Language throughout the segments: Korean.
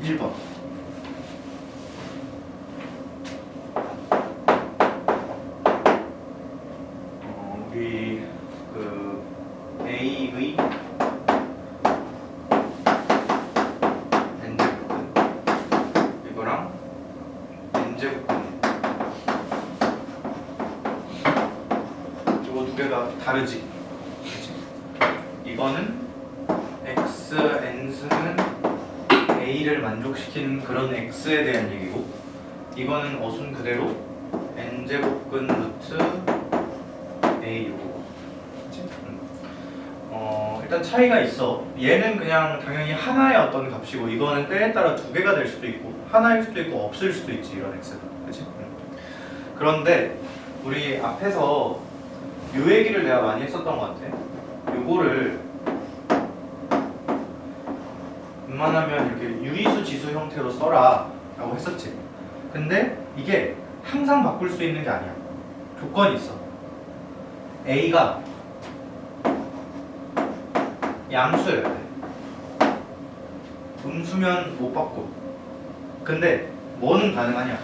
1번. 우리 그 A의 n제곱근 이거랑 n제곱근 이거 두 개가 다르지? 그치? 이거는 x n승은 a를 만족시키는 그런 x에 대한 얘기고, 이거는 어순 그대로 n제곱근 루트 a 요거. 그치? 일단 차이가 있어. 얘는 그냥 당연히 하나의 어떤 값이고, 이거는 때에 따라 두 개가 될 수도 있고 하나일 수도 있고 없을 수도 있지, 이런 x가. 그치? 그런데 우리 앞에서 요 얘기를 내가 많이 했었던 것 같아. 요거를 웬만하면 이렇게 유리수 지수 형태로 써라 라고 했었지. 근데 이게 항상 바꿀 수 있는 게 아니야. 조건이 있어. A가 양수여야 돼. 음수면 못 바꿔. 근데 뭐는 가능하냐?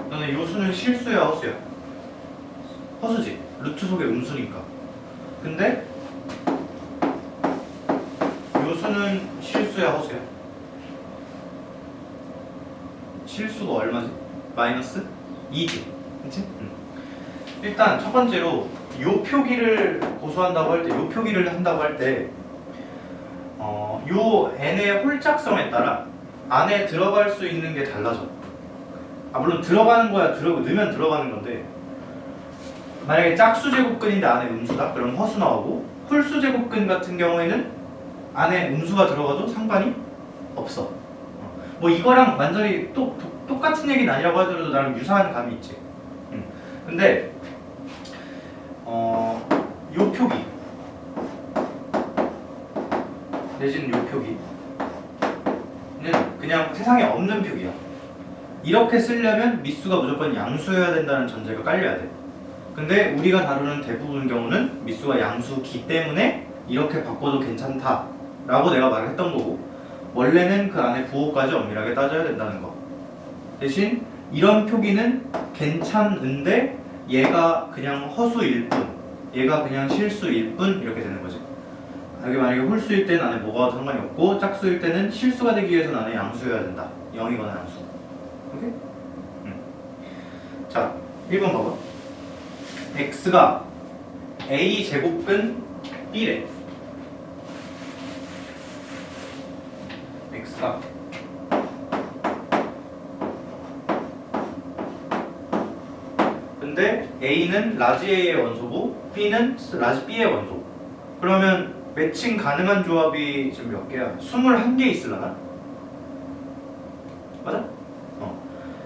너는 요 수는 실수야, 허수야? 허수지. 루트 속에 음수니까. 근데 요 수는 실수야, 허수야? 실수가 얼마지? 마이너스 2지. 그치? 일단 첫 번째로 요 표기를 고수한다고 할 때, 요 표기를 한다고 할 때, 요 n의 홀짝성에 따라 안에 들어갈 수 있는 게 달라져. 물론 들어가는 거야, 넣으면 들어가는 건데, 만약에 짝수 제곱근인데 안에 음수다? 그럼 허수 나오고, 홀수 제곱근 같은 경우에는 안에 음수가 들어가도 상관이 없어. 뭐 이거랑 완전히 똑같은 얘기는 아니라고 하더라도 나름 유사한 감이 있지. 근데 요 표기 내지는 요 표기는 그냥 세상에 없는 표기야. 이렇게 쓰려면 미수가 무조건 양수여야 된다는 전제가 깔려야 돼. 근데 우리가 다루는 대부분 경우는 미수가 양수기 때문에 이렇게 바꿔도 괜찮다 라고 내가 말을 했던 거고, 원래는 그 안에 부호까지 엄밀하게 따져야 된다는 거. 대신 이런 표기는 괜찮은데 얘가 그냥 허수일 뿐, 얘가 그냥 실수일 뿐, 이렇게 되는 거지. 여기 만약에 홀수일 때는 안에 뭐가 와도 상관이 없고, 짝수일 때는 실수가 되기 위해서는 안에 양수여야 된다. 0이거나 양수. 오케이? 자, 1번 봐봐. x가 a 제곱근 b래. x가 근데 a는 라지 a의 원소고 b는 라지 b의 원소. 그러면 매칭 가능한 조합이 지금 몇 개야? 21개 있으려나? 맞아?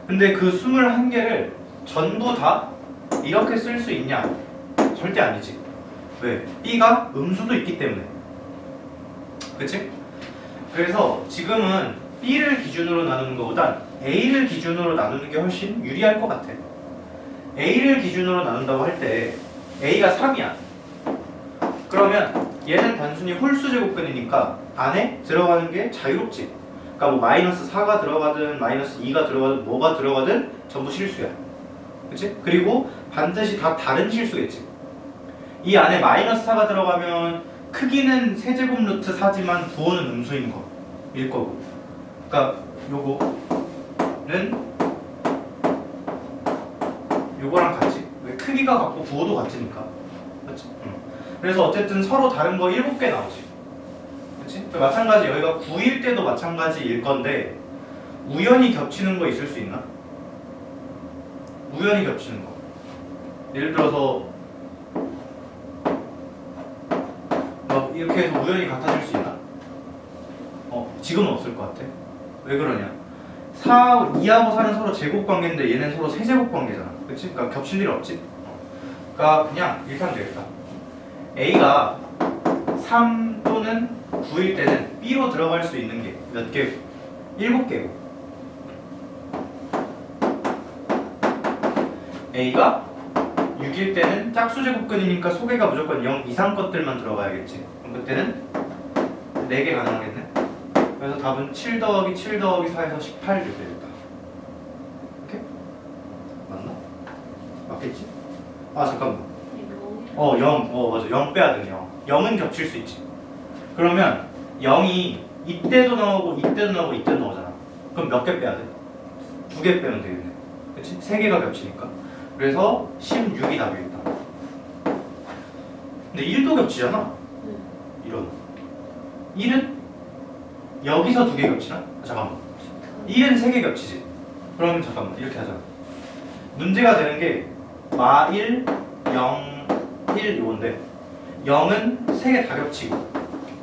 근데 그 21개를 전부 다 이렇게 쓸 수 있냐? 절대 아니지. 왜? b가 음수도 있기 때문에. 그치? 그래서 지금은 b를 기준으로 나누는 것보단 a를 기준으로 나누는 게 훨씬 유리할 것 같아. a를 기준으로 나눈다고 할 때 a가 3이야. 그러면 얘는 단순히 홀수 제곱근이니까 안에 들어가는 게 자유롭지. 그러니까 뭐 마이너스 4가 들어가든 마이너스 2가 들어가든 뭐가 들어가든 전부 실수야. 그치? 그리고 반드시 다 다른 실수겠지. 이 안에 마이너스 4가 들어가면 크기는 세제곱 루트 4지만 부호는 음수인 거일 거고, 그러니까 요거는 요거랑 같이, 왜? 크기가 같고 부호도 같으니까. 그치? 그래서 어쨌든 서로 다른 거 7개 나오지. 그치? 마찬가지 여기가 9일 때도 마찬가지일 건데, 우연히 겹치는 거 있을 수 있나? 우연히 겹치는 거. 예를 들어서 막 이렇게 해서 우연히 같아질 수 있나? 지금은 없을 것 같아. 왜 그러냐? 2하고 4는 서로 제곱 관계인데 얘는 서로 세제곱 관계잖아. 그치? 그러니까 겹칠 일 없지? 그러니까 그냥 이렇게 하면 되겠다. A가 3 또는 9일 때는 B로 들어갈 수 있는 게 몇 개? 7개고, A가 6일 때는 짝수 제곱근이니까 소개가 무조건 0 이상 것들만 들어가야겠지. 그럼 그때는 4개 가능하겠네. 그래서 답은 7 더하기 7 더하기 4에서 18 이렇게 되겠다. 이렇게? 맞나? 맞겠지? 아 잠깐만. 0. 맞아. 0 빼야 되네. 0은 겹칠 수 있지. 그러면 0이 이때도 나오고 이때도 나오고 이때도 나오잖아. 그럼 몇 개 빼야 돼? 2개 빼면 되겠네. 그치? 3개가 겹치니까. 그래서 16이 답이겠다. 근데 1도 겹치잖아. 이런 1은 여기서 2개 겹치나? 잠깐만. 1은 3개 겹치지. 그러면 잠깐만 이렇게 하자. 문제가 되는 게 마1, 0, 1 요건데 0은 3개 다 겹치고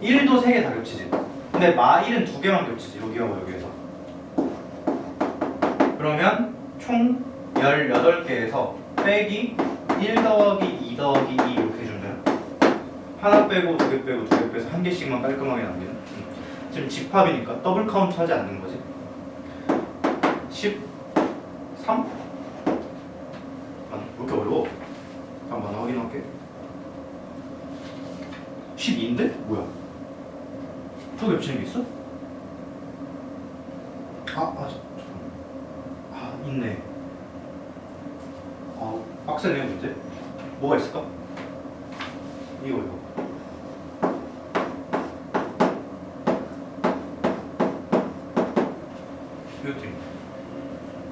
1도 3개 다 겹치지. 근데 마1은 2개만 겹치지. 여기하고 여기에서. 그러면 총 18개에서 빼기 1 더하기 2 더하기 2 이렇게 해주면 돼요. 하나 빼고 2개 빼고 2개 빼서 1개씩만 깔끔하게 남기는. 지금 집합이니까 더블 카운트 하지 않는 거지. 13? 왜 이렇게 어려워? 잠깐만 확인할게. 12인데? 뭐야? 또 겹치는 게 있어? 잠깐만. 있네. 빡세네요 문제. 뭐가 있을까? 이거. 이것도 있네.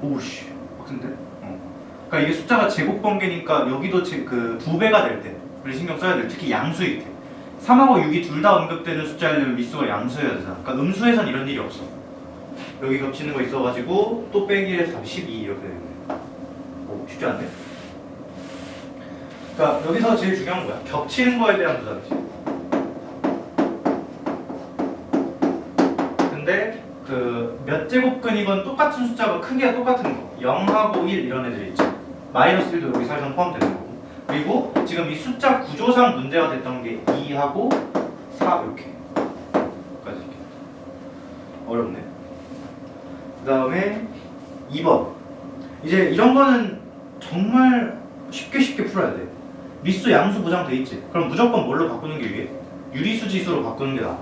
오우씨, 빡센데? 그러니까 이게 숫자가 제곱 번개니까 여기도 그 2배가 될 때 우리 신경 써야 돼. 특히 양수일 때. 3하고 6이 둘 다 언급되는 숫자려면 미수가 양수여야 되잖아. 그러니까 음수에선 이런 일이 없어. 여기 겹치는 거 있어가지고 또 빼기 해서 답이 12 이렇게 되겠네. 쉽지 않네. 그러니까 여기서 제일 중요한 거야. 겹치는 거에 대한 부담이지. 근데 그 몇 제곱근이건 똑같은 숫자가 크기가 똑같은 거. 0하고 1 이런 애들이 있지. 마이너스 1도 여기 사실상 포함되는 거고. 그리고 지금 이 숫자 구조상 문제가 됐던 게 2하고 4 이렇게. 까지 이렇게. 어렵네. 그 다음에 2번. 이제 이런 거는 정말 쉽게 풀어야 돼. 미수 양수 보장돼 있지. 그럼 무조건 뭘로 바꾸는 게 유리해? 유리수 지수로 바꾸는 게 나아.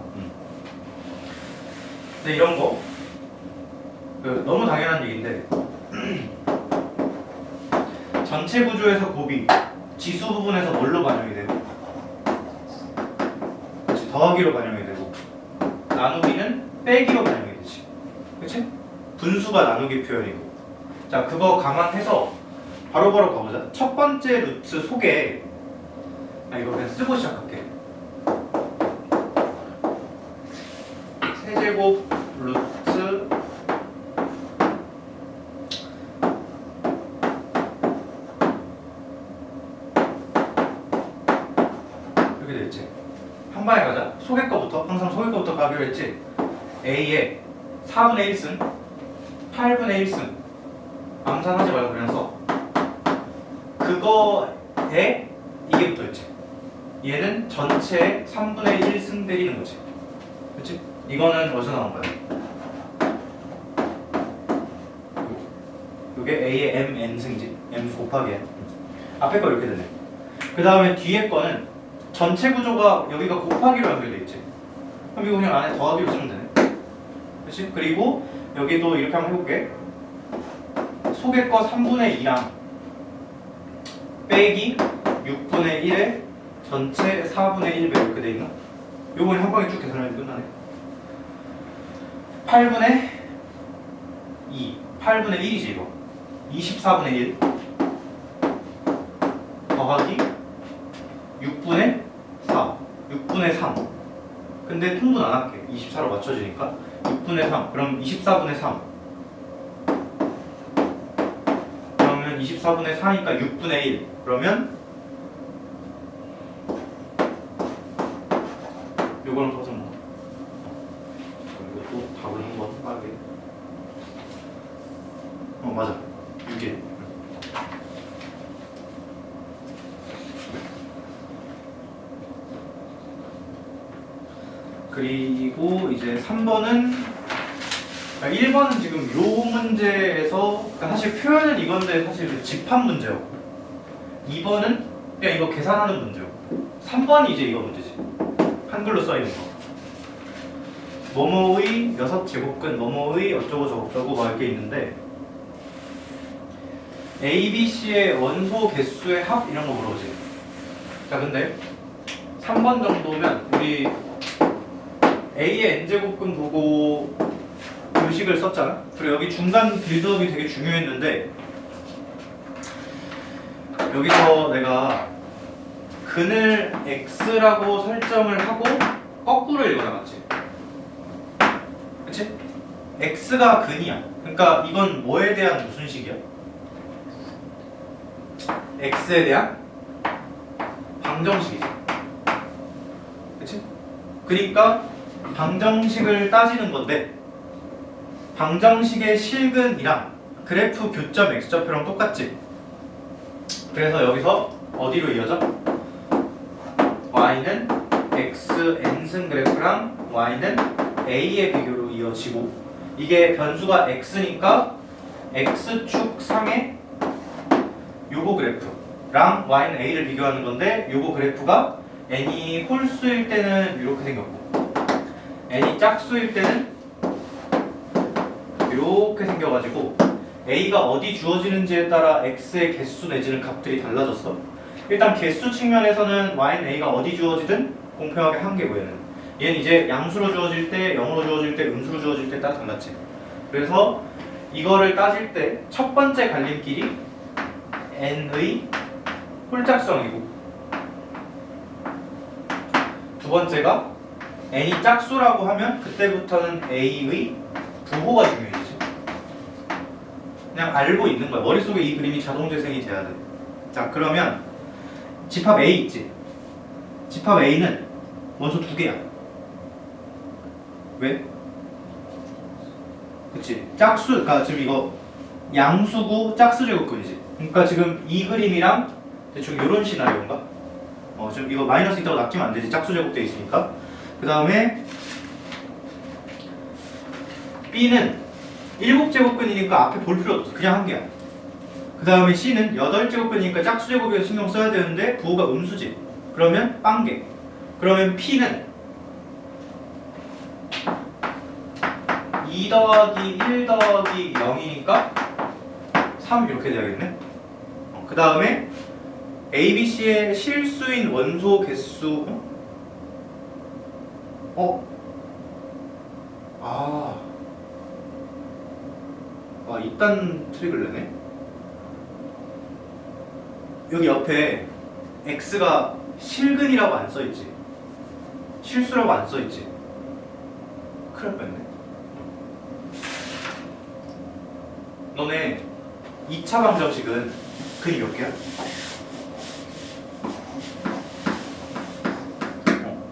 근데 이런 거 너무 당연한 얘기인데 전체 구조에서 곱이 지수 부분에서 뭘로 반영이 되고, 그렇지, 더하기로 반영이 되고, 나누기는 빼기로 반영이 되지. 그렇지? 분수가 나누기 표현이고. 자, 그거 감안해서 바로바로 가보자. 첫 번째 루트 속에 이거 그냥 쓰고 시작할게. 세제곱 루트 이렇게 되겠지. 한 방에 가자. 속의 거부터, 항상 속의 거부터 가기로 했지. A에 4분의 1승, 8분의 1승 암산하지 말고 그냥 써. 그거에 이게 붙어있지. 얘는 전체의 3분의 1승 때리는 거지. 그치? 이거는 어디서 나온 거야? 이게 A의 mn승이지. m 곱하기 n. 앞에 거 이렇게 되네. 그 다음에 뒤에 거는 전체 구조가 여기가 곱하기로 연결돼 있지. 그럼 이거 그냥 안에 더하기로 쓰면 되네. 그치? 그리고 여기도 이렇게 한번 해볼게. 속의 거 3분의 2랑 빼기 6분의 1에 전체 4분의 1배 이렇게 돼 있나? 요거 한 방에 쭉 계산하면 끝나네. 8분의 2, 8분의 1이지 이거. 24분의 1 더하기 6분의 4, 6분의 3. 근데 통분 안 할게. 24로 맞춰지니까 6분의 3. 그럼 24분의 3. 그러면 24분의 4니까 6분의 1. 그러면 요거는 더서 뭐 이것도 답을 한번 빠르게. 맞아. 6일. 그리고 이제 3번은 1번은 지금 요 문제에서 사실 표현은 이건데 사실 집합 문제였고, 2번은 그냥 이거 계산하는 문제였고, 3번이 이제 이거 문제지. 한글로 써 있는 거. 뭐뭐의 6제곱근 뭐뭐의 어쩌고 저쩌고 막 이렇게 있는데 A, B, C의 원소 개수의 합 이런 거 물어보지. 자 근데 3번 정도면 우리 A의 n제곱근 보고 요식을 썼잖아. 그리고 여기 중간 빌드업이 되게 중요했는데 여기서 내가 근을 x라고 설정을 하고 거꾸로 읽어놔봤지. 그치? x가 근이야. 그러니까 이건 뭐에 대한 무슨 식이야? x에 대한 방정식이지. 그치? 그러니까 방정식을 따지는 건데 방정식의 실근이랑 그래프 교점 x좌표랑 똑같지? 그래서 여기서 어디로 이어져? y는 x n승 그래프랑 y는 a의 비교로 이어지고 이게 변수가 x니까 x축 상의 요거 그래프랑 y는 a를 비교하는 건데 요거 그래프가 n이 홀수일 때는 이렇게 생겼고 n이 짝수일 때는 이렇게 생겨가지고 a가 어디 주어지는지에 따라 x의 개수 내지는 값들이 달라졌어. 일단 개수 측면에서는 y는 a가 어디 주어지든 공평하게 한 개고 얘는 이제 양수로 주어질 때, 0으로 주어질 때, 음수로 주어질 때 딱 달랐지. 그래서 이거를 따질 때 첫 번째 갈림길이 n의 홀짝성이고 두 번째가 n이 짝수라고 하면 그때부터는 a의 부호가 중요해지지. 그냥 알고 있는 거야. 머릿속에 이 그림이 자동 재생이 돼야 돼. 자 그러면 집합 A 있지. 집합 A는 원소 2개야. 왜? 그치. 짝수, 그러니까 지금 이거 양수고 짝수 제곱근이지. 그러니까 지금 이 그림이랑 대충 이런 시나리오인가? 지금 이거 마이너스 있다고 낚이면 안 되지. 짝수 제곱돼 있으니까. 그 다음에 B는 7제곱근이니까 앞에 볼 필요 없어. 그냥 한 개야. 그 다음에 C는 8제곱근이니까 짝수 제곱에서 신경 써야 되는데 부호가 음수지. 그러면 빵개. 그러면 P는 2 더하기 1 더하기 0이니까 3 이렇게 돼야겠네. 그 다음에 A, B, C의 실수인 원소 개수 이딴 트릭을 내네. 여기 옆에 x가 실근이라고 안 써있지. 실수라고 안 써있지. 큰일 날 뻔했네. 너네 2차 방정식은 근이 몇 개야?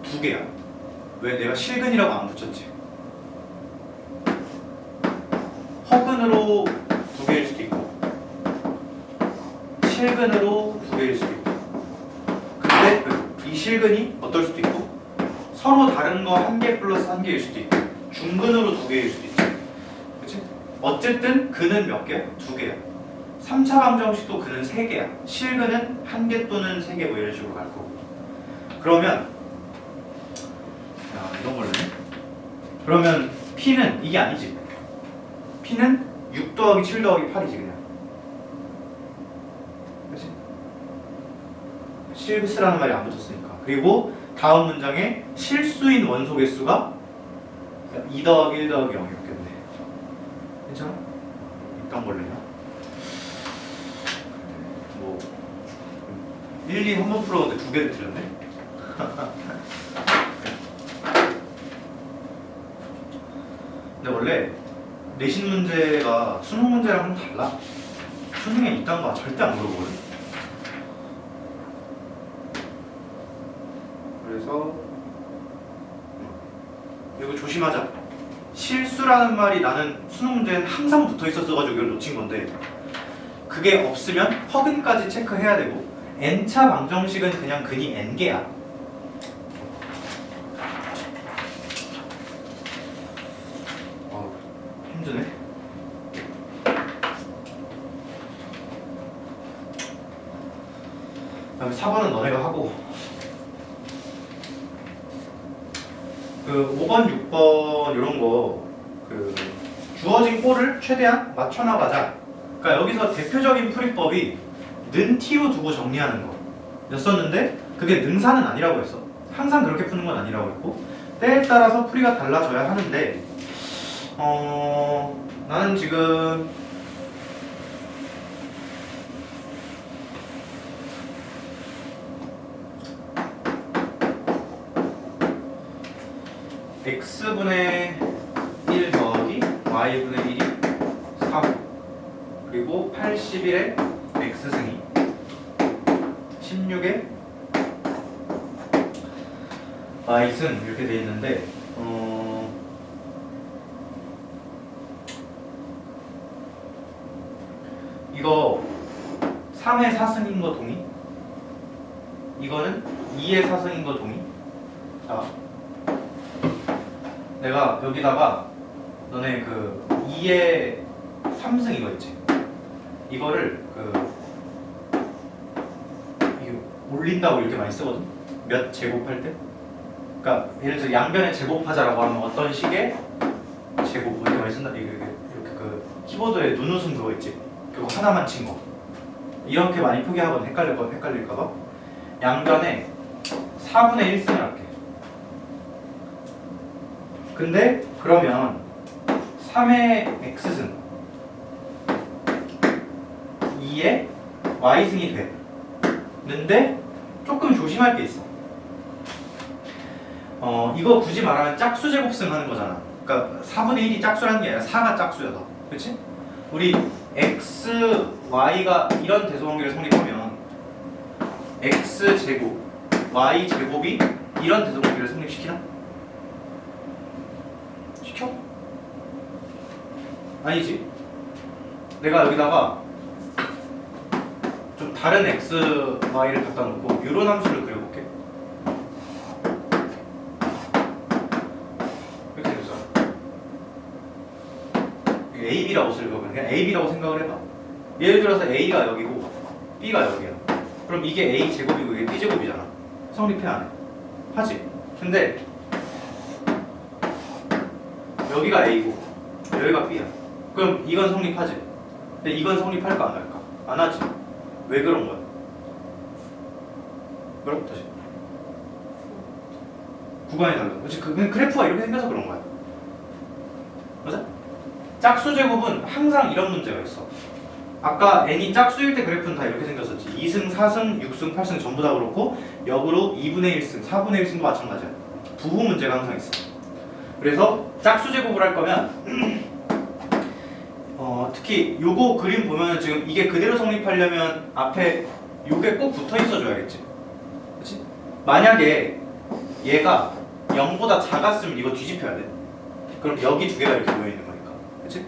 2개야. 왜? 내가 실근이라고 안 붙였지. 허근으로 2개일 수도 있고 실근으로 2개일 수도 있고 근데 이 실근이 어떨 수도 있고 서로 다른 거 1개 플러스 1개일 수도 있고 중근으로 2개일 수도 있고 그치? 어쨌든 근은 몇 개야? 2개야. 3차 방정식도 근은 3개야. 실근은 1개 또는 3개 뭐 이런 식으로 갈 거고. 그러면 이런 걸로 해. 그러면 P는 이게 아니지. P는 6 더하기 7 더하기 8이지 그냥. 그치? 실수라는 말이 안 붙었으니까. 그리고 다음 문장에 실수인 원소 개수가 2 더하기 1 더하기 0이었겠네. 괜찮아? 이딴 걸로 해요. 뭐 1, 2 한 번 풀었는데 2개를 틀렸네. 근데 원래 내신 문제가 수능 문제랑 좀 달라. 수능에 이딴 거 절대 안 물어보거든. 그래서 이거 조심하자. 실수라는 말이 나는 수능 문제는 항상 붙어 있었어가지고 이걸 놓친 건데 그게 없으면 허근까지 체크해야 되고 n차 방정식은 그냥 근이 n개야. 힘드네. 그다음에 4번은 너네가 하고 그 5번, 6번 이런 거 그 주어진 꼴을 최대한 맞춰 나가자. 그러니까 여기서 대표적인 풀이법이 는 T로 두고 정리하는 거였었는데 그게 능사는 아니라고 했어. 항상 그렇게 푸는 건 아니라고 했고 때에 따라서 풀이가 달라져야 하는데 나는 지금 x분의 1 더하기 y분의 1이 4분 그리고 81의 x승이 16의 y승 이렇게 돼 있는데 이거 3의 4승인 거 동의? 이거는 2의 4승인 거 동의? 자, 내가 여기다가 너네 그 2의 3승 이거 있지? 이거를 이게 올린다고 이렇게 많이 쓰거든? 몇 제곱할 때? 그러니까 예를 들어 양변의 제곱하자라고 하면 어떤 식의 제곱 이렇게 많이 쓴다. 이렇게 그 키보드에 눈웃음 그거 있지? 그거 하나만 친 거. 이렇게 많이 표기하거든. 헷갈릴까봐. 양변에 4분의 1승을 할게. 근데 그러면 3의 x승 2의 y승이 돼. 는데 조금 조심할 게 있어. 이거 굳이 말하면 짝수 제곱승 하는 거잖아. 그러니까 4분의 1이 짝수라는 게 아니라 4가 짝수여서. 그치? 우리 x, y가 이런 대소관계를 성립하면 x 제곱, y 제곱이 이런 대소관계를 성립시키나? 시켜? 아니지. 내가 여기다가 좀 다른 x, y를 갖다 놓고 이런 함수를 그려볼게. 이렇게 되죠. A, B라고 쓸 거면 그냥 A, B라고 생각을 해봐. 예를 들어서 A가 여기고 B가 여기야. 그럼 이게 A 제곱이고 이게 B 제곱이잖아. 성립해 안 해? 하지. 근데 여기가 A고 여기가 B야. 그럼 이건 성립하지. 근데 이건 성립할까 안 할까? 안 하지. 왜 그런 거야? 뭐라고 다시? 구간이 달라. 그렇지. 그래프가 이렇게 생겨서 그런 거야. 맞아? 짝수 제곱은 항상 이런 문제가 있어. 아까 n이 짝수일 때 그래프는 다 이렇게 생겼었지. 2승, 4승, 6승, 8승 전부 다 그렇고 역으로 2분의 1승, 4분의 1승도 마찬가지야. 부호 문제가 항상 있어. 그래서 짝수 제곱을 할 거면 특히 요거 그림 보면 지금 이게 그대로 성립하려면 앞에 요게 꼭 붙어 있어 줘야겠지. 그렇지? 만약에 얘가 0보다 작았으면 이거 뒤집혀야 돼. 그럼 여기 두 개가 이렇게 모여 있는 거니까. 그렇지?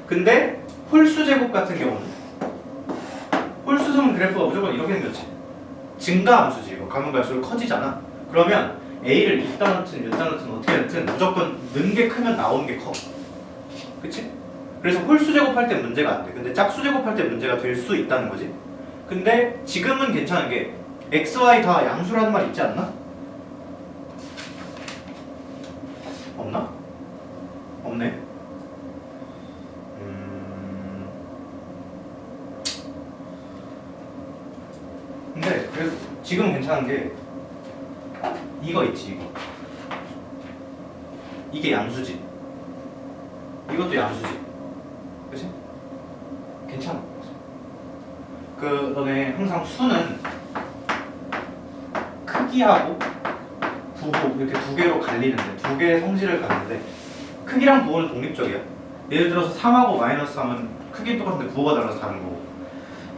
근데 홀수 제곱 같은 경우는 홀수성 그래프가 무조건 이렇게 생겼지. 증가 함수지. 이거 가면 갈수록 커지잖아. 그러면 A를 이따 넣든 여따 넣든 어떻게 넣든 무조건 는 게 크면 나오는 게 커. 그치? 그래서 홀수 제곱할 때 문제가 안 돼. 근데 짝수 제곱할 때 문제가 될 수 있다는 거지. 근데 지금은 괜찮은 게 x, y 다 양수라는 말 있지 않나? 없나? 없네. 근데 그래도 지금 괜찮은 게 이거 있지. 이거 이게 양수지. 이것도 양수지. 그치? 괜찮아. 너네 항상 수는 크기하고 부호 이렇게 두 개로 갈리는데 두 개의 성질을 갖는데 크기랑 부호는 독립적이야. 예를 들어서 3하고 마이너스 3은 크기는 똑같은데 부호가 달라서 다른 거고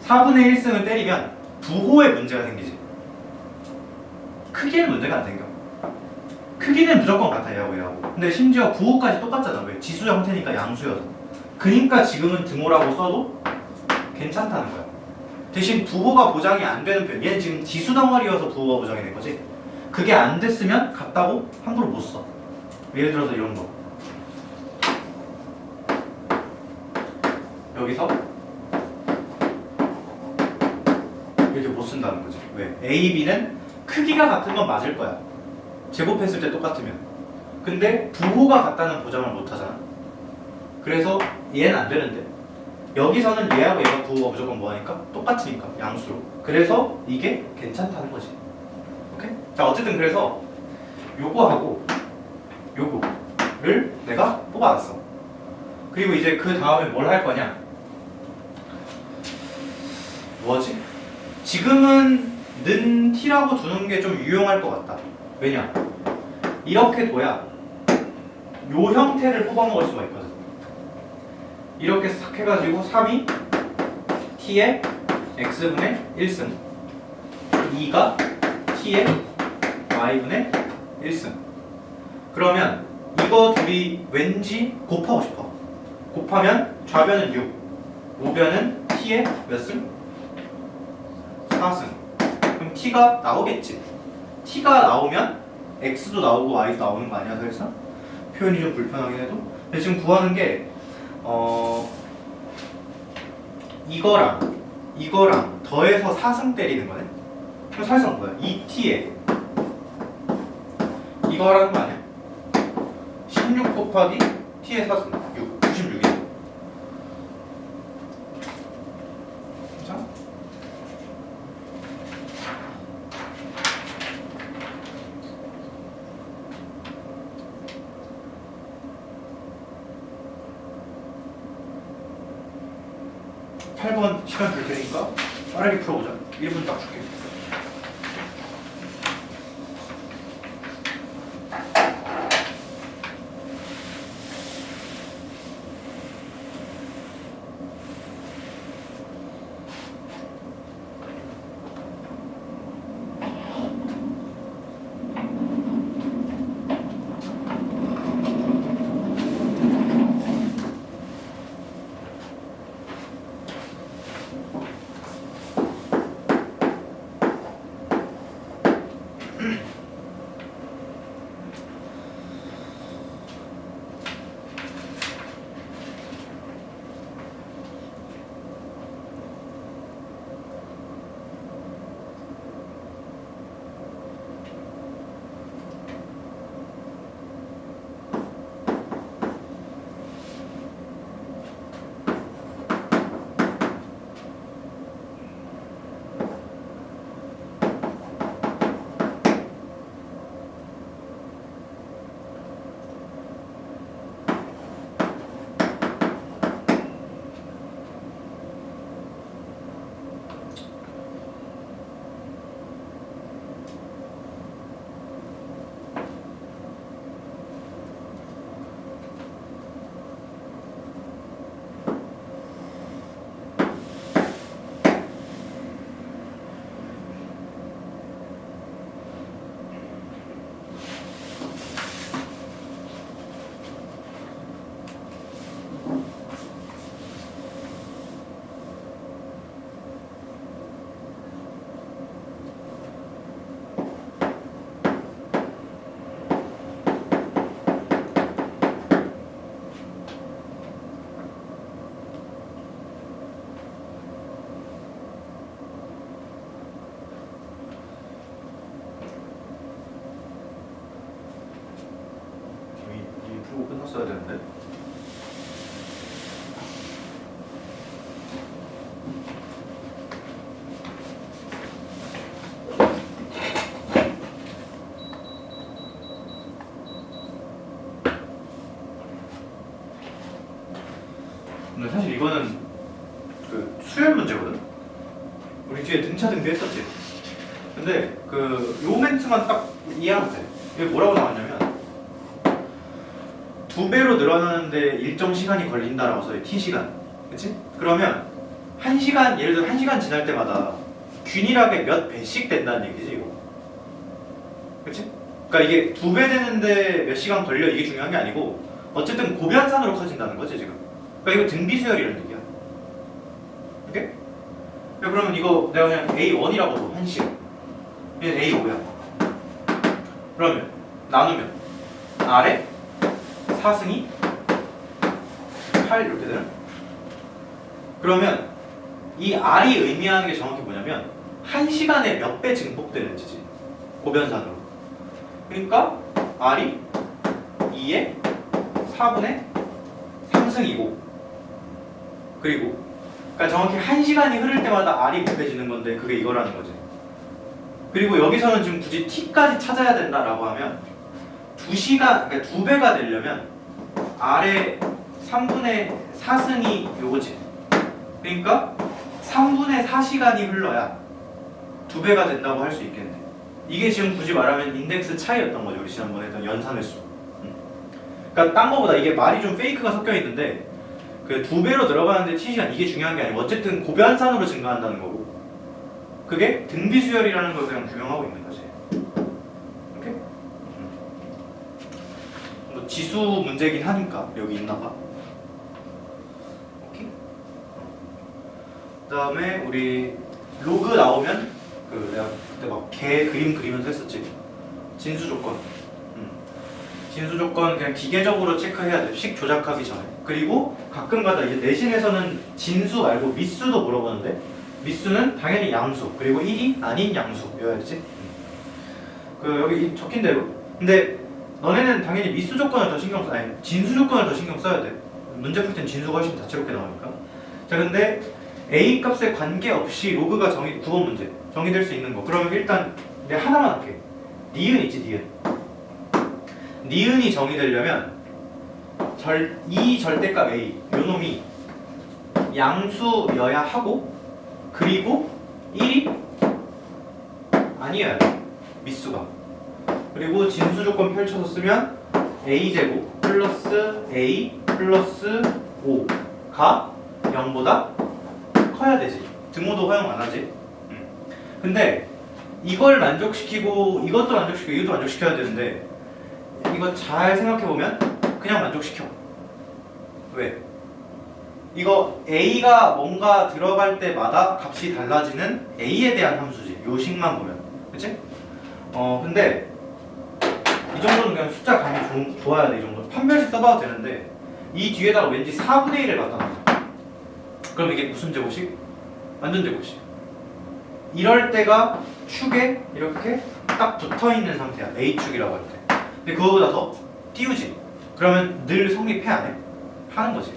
4분의 1승을 때리면 부호에 문제가 생기지. 크기에는 문제가 안 생겨. 크기는 무조건 같아 얘하고 얘하고. 근데 심지어 부호까지 똑같잖아. 왜? 지수 형태니까 양수여서. 그러니까 지금은 등호라고 써도 괜찮다는 거야. 대신 부호가 보장이 안 되는 편. 얘는 지금 지수 덩어리여서 부호가 보장이 된 거지. 그게 안 됐으면 같다고 함부로 못 써. 예를 들어서 이런 거. 여기서 이렇게 못 쓴다는 거지. 왜? A, B는 크기가 같은 건 맞을 거야. 제곱했을 때 똑같으면. 근데 부호가 같다는 보장을 못 하잖아. 그래서 얘는 안 되는데 여기서는 얘하고 얘가 부호가 무조건 뭐하니까? 똑같으니까 양수로. 그래서 이게 괜찮다는 거지. 오케이? 자 어쨌든 그래서 요거하고 요거를 내가 뽑아놨어. 그리고 이제 그 다음에 뭘 할 거냐? 뭐지? 지금은 는 t라고 두는 게 좀 유용할 것 같다. 왜냐? 이렇게 둬야 요 형태를 뽑아먹을 수가 있거든. 이렇게 싹 해가지고 3이 t의 x분의 1승 2가 t의 y분의 1승. 그러면 이거 둘이 왠지 곱하고 싶어. 곱하면 좌변은 6 우변은 t의 몇 승? 4승. 그럼 t가 나오겠지. t가 나오면 x도 나오고 y도 나오는 거 아니야? 그래서 표현이 좀 불편하긴 해도. 근데 지금 구하는 게 이거랑 더해서 4승 때리는 거네. 그럼 사실상 뭐야? 2t에 이거 하라는 거 아니야? 16 곱하기 t의 4승 6, 96이야. 자, 8번 시간 줄 테니까 빠르게 풀어보자. 1분 딱 줄게. 풀고 끝났어야 되는데. 근데 사실 이거는 그 수열 문제거든. 우리 뒤에 등차등비 했었지. 근데 그 요 멘트만 딱 이해하면 돼. 이게 뭐라고 나왔냐면 2배로 늘어나는데 일정 시간이 걸린다라고 써요. t시간. 그치? 그러면 1시간, 예를 들어 1시간 지날 때마다 균일하게 몇 배씩 된다는 얘기지 이거. 그치? 그러니까 이게 2배 되는데 몇 시간 걸려 이게 중요한 게 아니고 어쨌든 고변산으로 커진다는 거지 지금. 그러니까 이거 등비수열이라는 얘기야. 오케이? 그러면 이거 내가 그냥 A1이라고 둬. 1시간. 얘는 A5야. 그러면 나누면 아래 4승이 8 이렇게 되는? 그러면 이 R이 의미하는 게 정확히 뭐냐면 1시간에 몇 배 증폭되는지지 고변산으로. 그러니까 R이 2의 4분의 3승이고, 그리고 그러니까 정확히 1시간이 흐를 때마다 R이 곱해지는 건데 그게 이거라는 거지. 그리고 여기서는 지금 굳이 T까지 찾아야 된다라고 하면 2시간, 그러니까 2배가 되려면 R의 3분의 4승이 요거지. 그러니까 3분의 4시간이 흘러야 2배가 된다고 할 수 있겠네. 이게 지금 굳이 말하면 인덱스 차이였던 거죠. 우리 지난번에 했던 연산횟수. 그러니까 딴 거보다 이게 말이 좀 페이크가 섞여 있는데 그 2배로 들어가는데 T시간 이게 중요한 게 아니고 어쨌든 고변산으로 증가한다는 거고 그게 등비수열이라는 걸 그냥 규명하고 있는 거지. 오케이? 뭐 지수 문제긴 하니까 여기 있나 봐. 오케이? 그 다음에 우리 로그 나오면 그 내가 그때 막 개 그림 그리면서 했었지. 진수 조건. 진수 조건 그냥 기계적으로 체크해야 돼. 식 조작하기 전에. 그리고 가끔가다 이제 내신에서는 진수 말고 미수도 물어보는데 미수는 당연히 양수 그리고 1이 아닌 양수여야지. 그 여기 적힌 대로. 근데 너네는 당연히 미수 조건을 더 신경 써. 아니 진수 조건을 더 신경 써야 돼. 문제 풀 땐 진수가 훨씬 다채롭게 나오니까. 자 근데 A 값에 관계없이 로그가 9번 문제 정의될 수 있는 거. 그러면 일단 내가 하나만 할게. 니은 있지 니은. 니은이 정의되려면 이 절대값 A 요놈이 양수여야 하고 그리고 1이 아니어야 돼. 미수가. 그리고 진수 조건 펼쳐서 쓰면 A제곱 플러스 A 플러스 5가 0보다 커야 되지. 등호도 허용 안 하지. 근데 이걸 만족시키고 이것도 만족시키고 이것도 만족시켜야 되는데 이거 잘 생각해보면 그냥 만족시켜. 왜? 이거 A가 뭔가 들어갈 때마다 값이 달라지는 A에 대한 함수지. 요 식만 보면. 그치? 근데 이 정도는 그냥 숫자 감이 좋아야 돼. 이 정도. 판별식 써봐도 되는데 이 뒤에다가 왠지 4분의 1을 갖다 놔. 그럼 이게 무슨 제곱식? 완전 제곱식. 이럴 때가 축에 이렇게 딱 붙어있는 상태야. A축이라고 할 때. 근데 그거보다 더 띄우지. 그러면 늘 성립해 안 해? 하는 거지.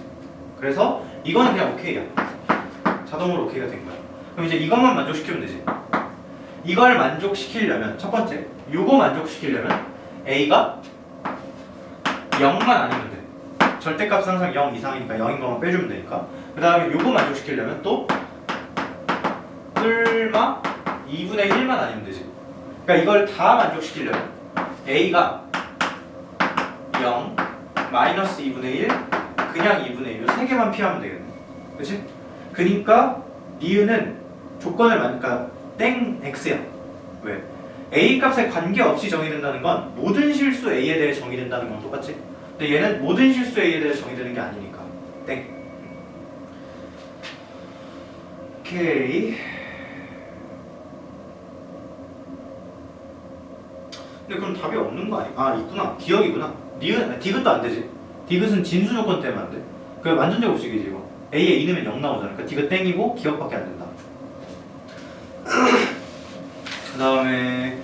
그래서 이거는 그냥 오케이야. 자동으로 오케이가 된 거야. 그럼 이제 이것만 만족시키면 되지. 이걸 만족시키려면 첫 번째, 요거 만족시키려면 A가 0만 아니면 돼. 절대값 항상 0 이상이니까 0인 것만 빼주면 되니까. 그 다음에 요거 만족시키려면 또 뿔마 2분의 1만 아니면 되지. 그러니까 이걸 다 만족시키려면 A가 0, 마이너스 2분의 1, 그냥 2분의 1로 3개만 피하면 되겠네. 그치? 그니까 니은은 조건을 그러니까 땡 X야. 왜? A 값에 관계없이 정의된다는 건 모든 실수 A에 대해 정의된다는 건 똑같지? 근데 얘는 모든 실수 A에 대해 정의되는 게 아니니까 땡. 오케이. 근데 그럼 답이 없는 거 아니야? 아 있구나. 기억이구나. 니은, 디귿도 안 되지. 디귿은 진수 조건 때문에 안 돼. 그 완전 제곱식이지 이거. A에 2 넣으면 0 나오잖아. 그러니까 디귿 땡이고 기억밖에 안 된다. 그 다음에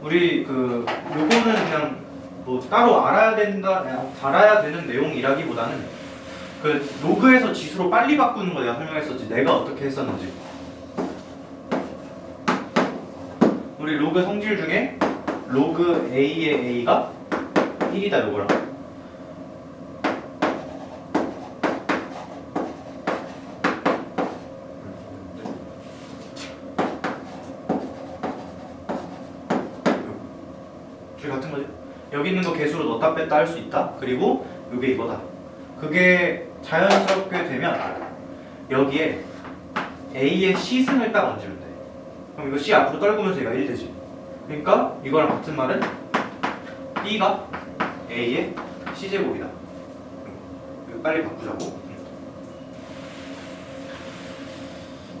우리 그 요거는 그냥 뭐 따로 알아야 되는 내용이라기보다는 그 로그에서 지수로 빨리 바꾸는 거 내가 설명했었지. 내가 어떻게 했었는지. 우리 로그 성질 중에 로그 A의 A가 1이다 요거랑 둘이 같은 거지. 여기 있는 거 개수로 넣었다 뺐다 할 수 있다. 그리고 요게 이거다. 그게 자연스럽게 되면 여기에 A의 C승을 딱 얹으면 돼. 그럼 이거 C 앞으로 떨구면서 얘가 1 되지. 그러니까 이거랑 같은 말은 B가 A의 C제곱이다. 이거 빨리 바꾸자고.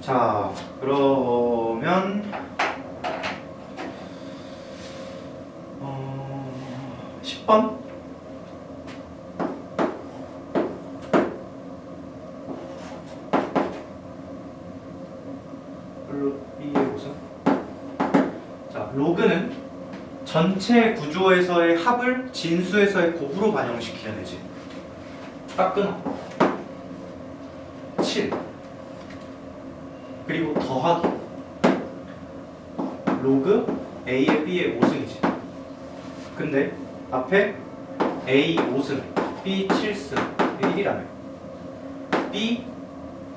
자, 그러면 10번 B의 모습. 자, 로그는 전체 구조에서의 합을 진수에서의 곱으로 반영시키는 애지. 딱 끊어. 7 그리고 더하기 로그 A의 B의 5승이지. 근데 앞에 A 5승, B 7승 1이라며. B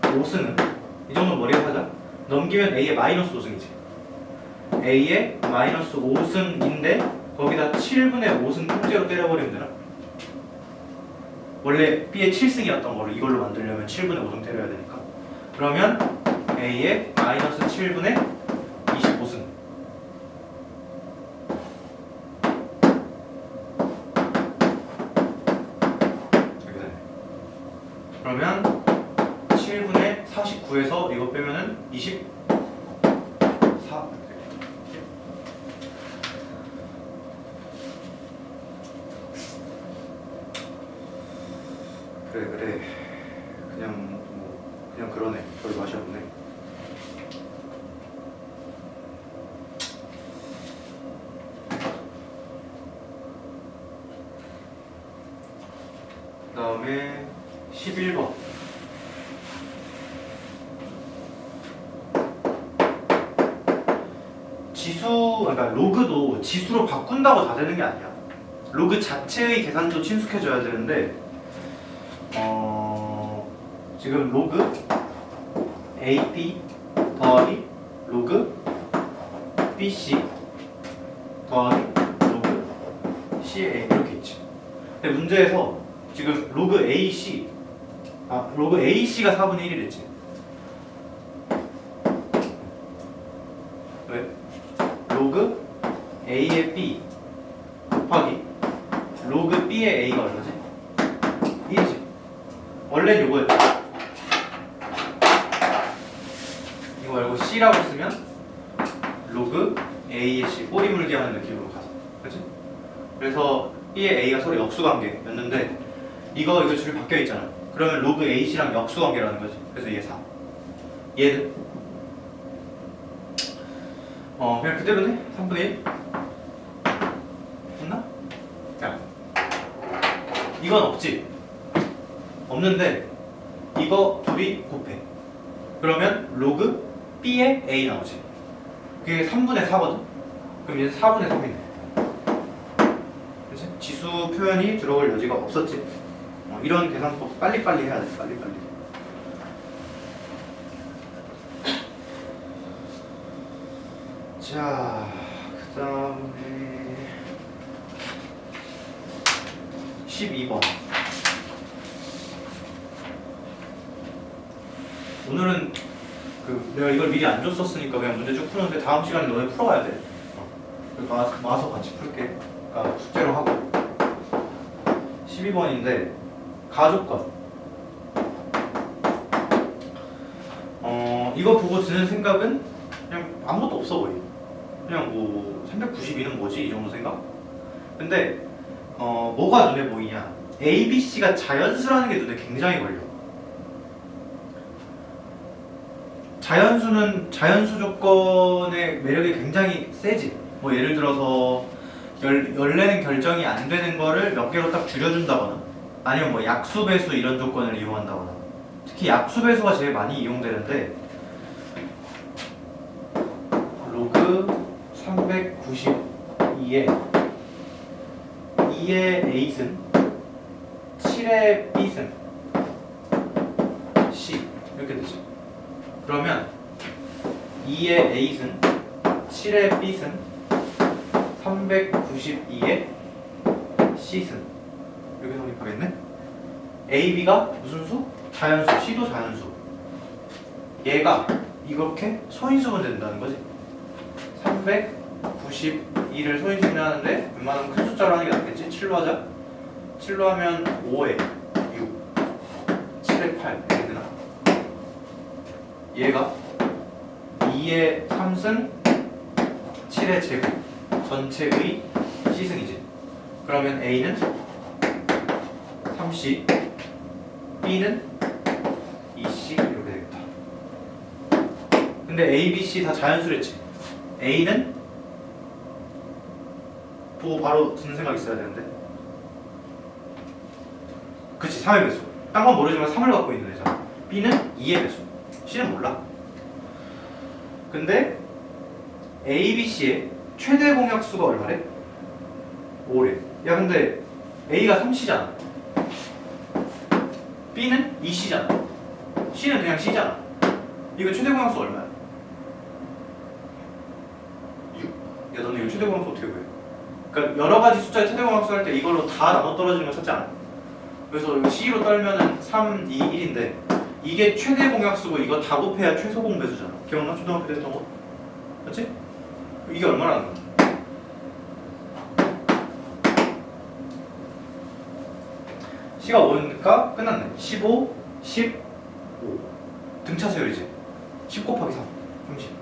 5승은 이 정도는 머리에 하자. 넘기면 A의 마이너스 5승이지. A의 마이너스 5승인데 거기다 7분의 5승 통째로 때려버리면 되나? 원래 B의 7승이었던 거를 이걸로 만들려면 7분의 5승 때려야 되니까. 그러면 A의 마이너스 7분의 25승. 이렇게 되네. 그러면 7분의 49에서 이거 빼면은 24. 그래 그냥 그러네. 별 맛이 없네. 그 다음에 11번 지수, 그러니까 로그도 지수로 바꾼다고 다 되는 게 아니야. 로그 자체의 계산도 친숙해져야 되는데 지금 로그 AP 더하기 로그 BC 더하기 로그 CA 이렇게 있지. 근데 문제에서 지금 로그 AC 로그 AC가 4분의 1이랬지. 왜? 로그 A의 B 곱하기 로그 B의 A가 얼마지? 1이지. 원래는 요거였지. 이거 말고 C라고 쓰면 로그 A의 C 꼬리 물기 하는 느낌으로 가자. 그치? 그래서 B의 A가 서로 역수관계였는데 이거 줄이 바뀌어 있잖아. 그러면 로그 AC랑 역수관계라는 거지. 그래서 얘 4. 얘는 그냥 그대로네. 3분의 1 됐나? 야 이건 없지. 없는데 이거 둘이 곱해. 그러면 로그 B의 A 나오지. 그게 3분의 4거든. 그럼 이제 4분의 3이네. 그치? 지수 표현이 들어올 여지가 없었지. 이런 계산법 빨리빨리 해야 돼. 빨리빨리. 자, 그 다음에 12번. 오늘은 내가 이걸 미리 안 줬었으니까 그냥 문제 쭉 푸는데 다음 시간에 너네 풀어와야 돼. 와서 같이 풀게. 그러니까 숙제로 하고. 12번인데 가족권. 이거 보고 드는 생각은 그냥 아무것도 없어 보여. 그냥 뭐 392는 뭐지? 이 정도 생각? 근데 뭐가 눈에 보이냐? A, B, C가 자연수라는 게 눈에 굉장히 걸려. 자연수는 자연수 조건의 매력이 굉장히 세지. 뭐 예를 들어서 열내는 결정이 안 되는 거를 몇 개로 딱 줄여준다거나 아니면 뭐 약수배수 이런 조건을 이용한다거나. 특히 약수배수가 제일 많이 이용되는데 로그 392에 2의 A승 7의 B승 C 이렇게 되죠. 그러면 2의 A승 7의 B승 392의 C승 이렇게 성립하겠네. A, B가 무슨 수? 자연수, C도 자연수. 얘가 이렇게 소인수분 된다는 거지. 392를 소인수분 하는데 웬만하면 큰 숫자로 하는 게 낫겠지? 7로 하자. 7로 하면 5에 6 7에 8 이렇게 되나? 얘가 2의 3승 7의 제곱 전체의 C승이지. 그러면 A는 3C B는 2C 이렇게 되겠다. 근데 A, B, C 다 자연수랬지. A는 보고 바로 드는 생각 있어야 되는데. 그치, 3의 배수. 딴 건 모르지만 3을 갖고 있는 애잖아. B는 2의 배수. C는 몰라. 근데 A, B, C의 최대 공약수가 얼마래? 5래. 야 근데 A가 3C잖아. B는 2C잖아. C는 그냥 C잖아. 이거 최대 공약수 얼마야? 6? 야 너는 이거 최대 공약수 어떻게 구해? 그러니까 여러 가지 숫자의 최대 공약수 할 때 이걸로 다 나눠 떨어지는 거 찾지 않아? 그래서 이거 C로 떨면은 3, 2, 1인데 이게 최대 공약수고 이거 다 곱해야 최소 공배수잖아. 기억나? 초등학교 때 했던 거? 맞지? 이게 얼마라는 거야? C가 5니까 끝났네. 15, 15 등차 세율이지. 10 곱하기 3, 30.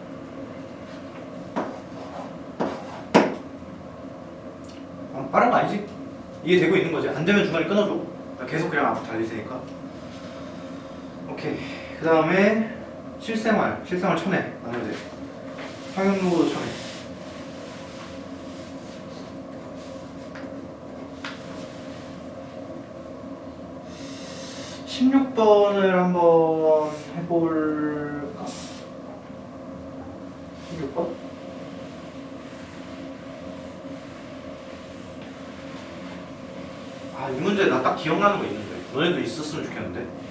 빠른 거 아니지? 이해되고 있는 거지. 안 되면 중간에 끊어줘. 나 계속 그냥 앞으로 달릴 테니까. 오케이. 그 다음에 실생활 쳐내. 안 해도 돼. 평형로고도 쳐내. 16번을 한번 해볼까? 16번? 아, 이 문제 나 딱 기억나는 거 있는데 너네도 있었으면 좋겠는데.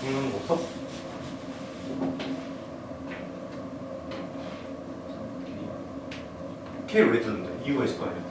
보는 거 없어? K를 왜 두는데? 이유가 있을 거 아니야?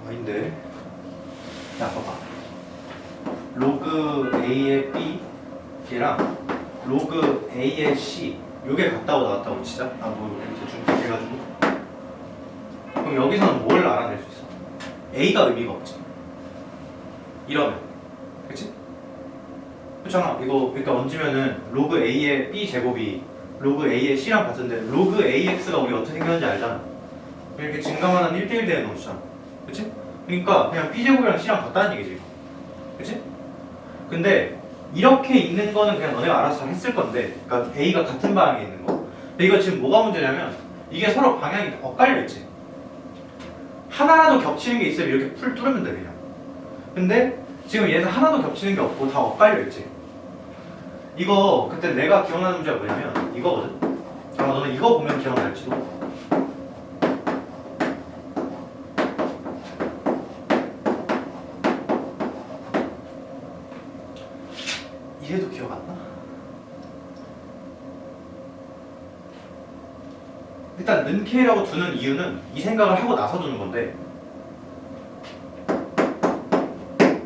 아닌데. 야, 봐봐. 로그 A의 B 얘랑 로그 A의 C 요게 같다고 나왔다고 치자. 뭐 이렇게 대충 해가지고. 그럼 여기서는 뭘 알아낼 수 있어? A가 의미가 없지. 이러면. 그치? 그렇잖아. 이거 그러니까 얹으면은 로그 A의 B 제곱이 로그 A의 C랑 같은데 로그 AX가 우리 어떻게 생겼는지 알잖아. 이렇게 증가만한 1대1 대에 놓으잖아. 그치? 그러니까 그냥 B제곱이랑 C랑 같다는 얘기지. 그치? 근데 이렇게 있는 거는 그냥 너네가 알아서 잘 했을 건데, 그러니까 A가 같은 방향에 있는 거. 근데 이거 지금 뭐가 문제냐면 이게 서로 방향이 엇갈려 있지. 하나라도 겹치는 게 있으면 이렇게 풀 뚫으면 돼 그냥. 근데 지금 얘는 하나도 겹치는 게 없고 다 엇갈려 있지. 이거 그때 내가 기억나는 문제가 뭐냐면 이거거든. 아마 너는 이거 보면 기억날지도. 이래도 기억 안 나? 일단 는 K라고 두는 이유는 이 생각을 하고 나서 두는 건데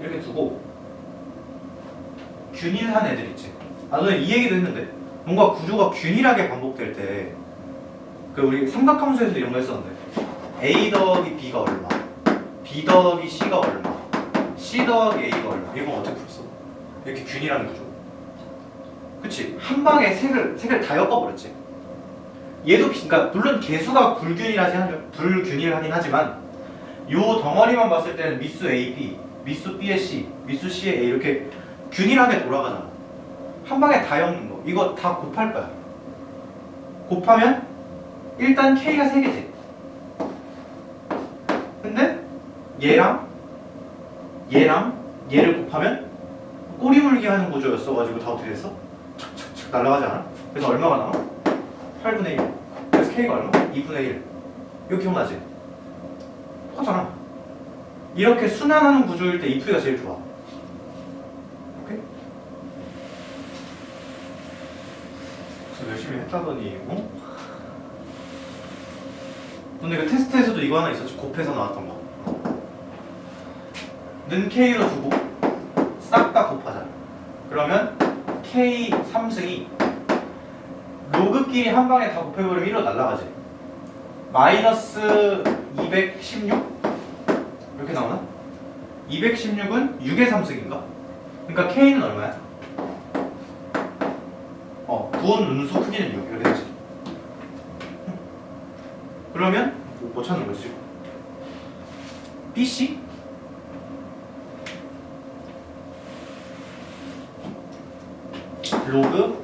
이렇게 두고 균일한 애들 있지. 아 너는 이 얘기도 했는데 뭔가 구조가 균일하게 반복될 때 그 우리 삼각함수에서 이런 거 했었는데 A 더하기 B가 얼마, B 더하기 C가 얼마, C 더하기 A가 얼마. 이건 어떻게 풀었어? 이렇게 균일한 구조. 그치? 한 방에 색을 다 엮어버렸지. 얘도 그러니까 물론 개수가 불균일하긴 하지만 요 덩어리만 봤을 때는 미수 A, B, 미수 B의 C, 미수 C의 A 이렇게 균일하게 돌아가잖아. 한 방에 다 엮는 거. 이거 다 곱할 거야. 곱하면 일단 K가 3개지. 근데 얘랑 얘를 곱하면 꼬리물기 하는 구조였어가지고 다 어떻게 됐어? 착착착 날아가지 않아? 그래서 얼마가 나와? 8분의 1. 그래서 K가 얼마? 2분의 1. 이거 기억나지? 똑같잖아. 이렇게 순환하는 구조일 때 이 풀이가 제일 좋아. 오케이? 그래서 열심히 했다더니 근데 그 테스트에서도 이거 하나 있었지. 곱해서 나왔던 거. 는 K로 두고 싹 다 곱하자. 그러면 K 3승이 로그끼리 한 방에 다 곱해버리면 1로 날아가지. 마이너스 216? 이렇게 나오나? 216은 6의 3승인가? 그러니까 K는 얼마야? 부원 운수 크기는 6 이렇게 되지. 그러면 뭐 찾는 거지? BC? 로그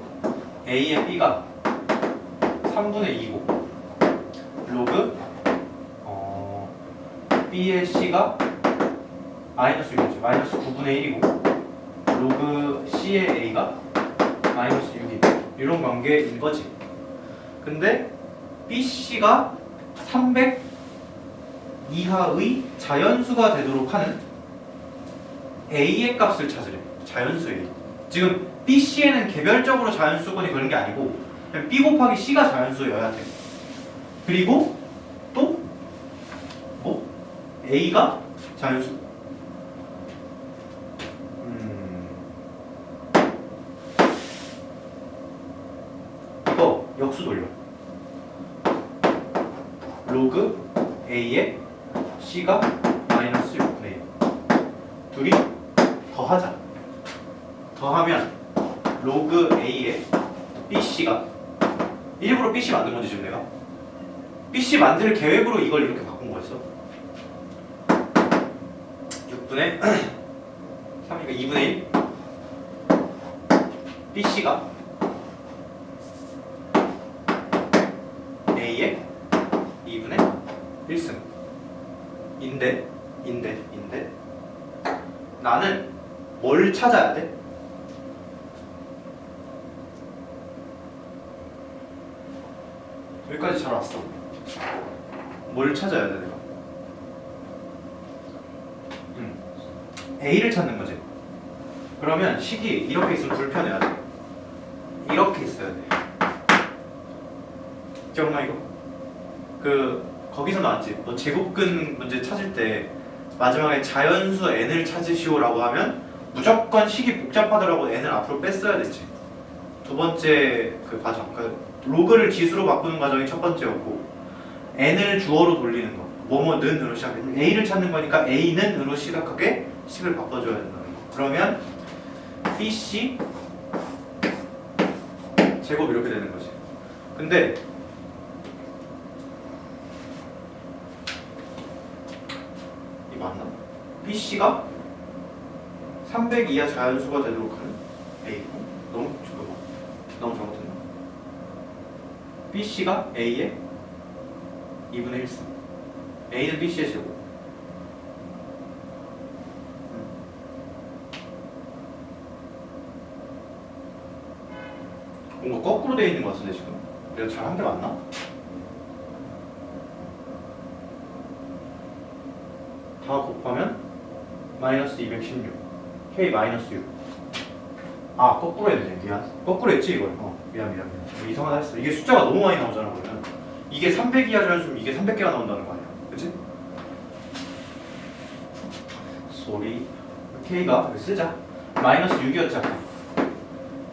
A의 B가 3분의 2고 로그 B의 C가 마이너스 6이지. 마이너스 9분의 1이고 로그 C의 A가 마이너스 6이고 이런 관계인 거지. 근데 BC가 300 이하의 자연수가 되도록 하는 A의 값을 찾으래. 자연수 A. 지금 BC에는 개별적으로 자연수분이 그런 게 아니고 그냥 B 곱하기 C가 자연수여야 돼. 그리고 또 뭐? A가 자연수. 이거 역수 돌려. 로그 A에 C가 마이너스 6분의 1. 둘이 더하자. 더하면 로그 A에 BC가 일부러 BC 만든 건지 지금 내가 BC 만들 계획으로 이걸 이렇게 바꾼 거였어. 6분의 3이니까 2분의 1 BC가 A에 2분의 1승 인데 나는 뭘 찾아야 돼? 여기까지 잘 왔어. 뭘 찾아야 돼 내가? A를 찾는 거지. 그러면 식이 이렇게 있으면 불편해야 돼. 이렇게 있어야 돼. 기억나 이거? 거기서 나왔지. 너 제곱근 문제 찾을 때 마지막에 자연수 n을 찾으시오라고 하면 무조건 식이 복잡하더라고 n을 앞으로 뺐어야 됐지. 두 번째 그 과정, 로그를 지수로 바꾸는 과정이 첫 번째였고 n을 주어로 돌리는 거, 뭐뭐는으로 시작해. a를 찾는 거니까 a는으로 시작하게 식을 바꿔줘야 된다는 거. 그러면 bc 제곱 이렇게 되는 거지. 근데 이 맞나? bc가 300 이하 자연수가 되도록 하는 a. 너무 잘못했나? BC가 A의 2분의 1승. A는 BC의 제곱. 뭔가 거꾸로 되어 있는 것 같은데 지금. 내가 잘 한 게 맞나? 다 곱하면 마이너스 216. K 마이너스 6. 아 거꾸로 했네. 미안. 거꾸로 했지 이걸. 미안. 이상하다 했어. 이게 숫자가 너무 많이 나오잖아 그러면. 이게 300 이하 자연수면 이게 300개가 나온다는 거 아니야. 그치? 쏘리. K가 쓰자. 마이너스 6이었잖아.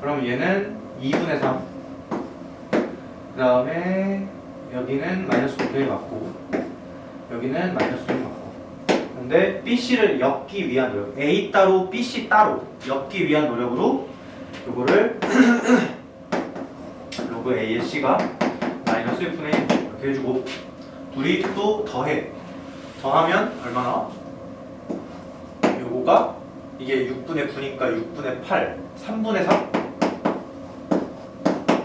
그럼 얘는 2분의 3. 그 다음에 여기는 마이너스 9분의 1 맞고 여기는 마이너스 6 맞고. 근데 BC를 엮기 위한 노력, A 따로 BC 따로 엮기 위한 노력으로 요거를 로그 A의 C가 마이너스 6분의 1 이렇게 해주고 둘이 또 더해. 더하면 얼마 나와? 요거가 이게 6분의 9니까 6분의 8, 3분의 3.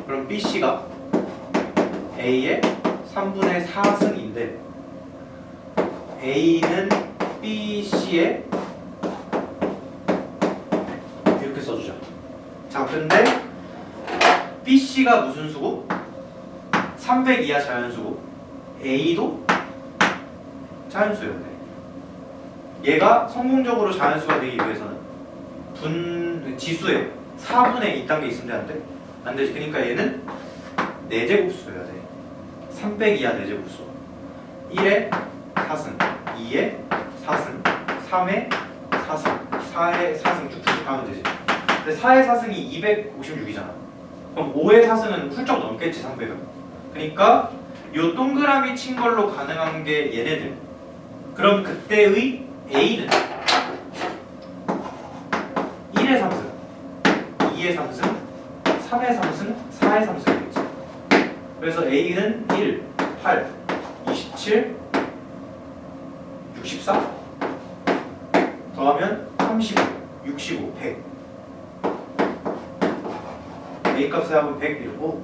그럼 BC가 A의 3분의 4승인데 A는 BC의 이렇게 써주자. 자, 근데 BC가 무슨 수고? 300 이하 자연수고 A도 자연수여야 돼. 얘가 성공적으로 자연수가 되기 위해서는 지수에 4분의 2 단계 있으면 되는데 안 되지. 그러니까 얘는 4제곱수여야 돼. 300 이하 4제곱수. 1의 4승, 2의 4승, 3의 4승, 4의 4승 쭉쭉 가면 되지. 근데 4의 4승이 256이잖아. 그럼 5의 4승은 훌쩍 넘겠지, 300은. 그러니까 요 동그라미 친 걸로 가능한 게 얘네들. 그럼 그때의 A는 1의 3승, 2의 3승, 3의 3승, 4의 3승이겠지. 그래서 A는 1, 8, 27, 64 더하면 35, 65, 100. A 값에 하면 100이고,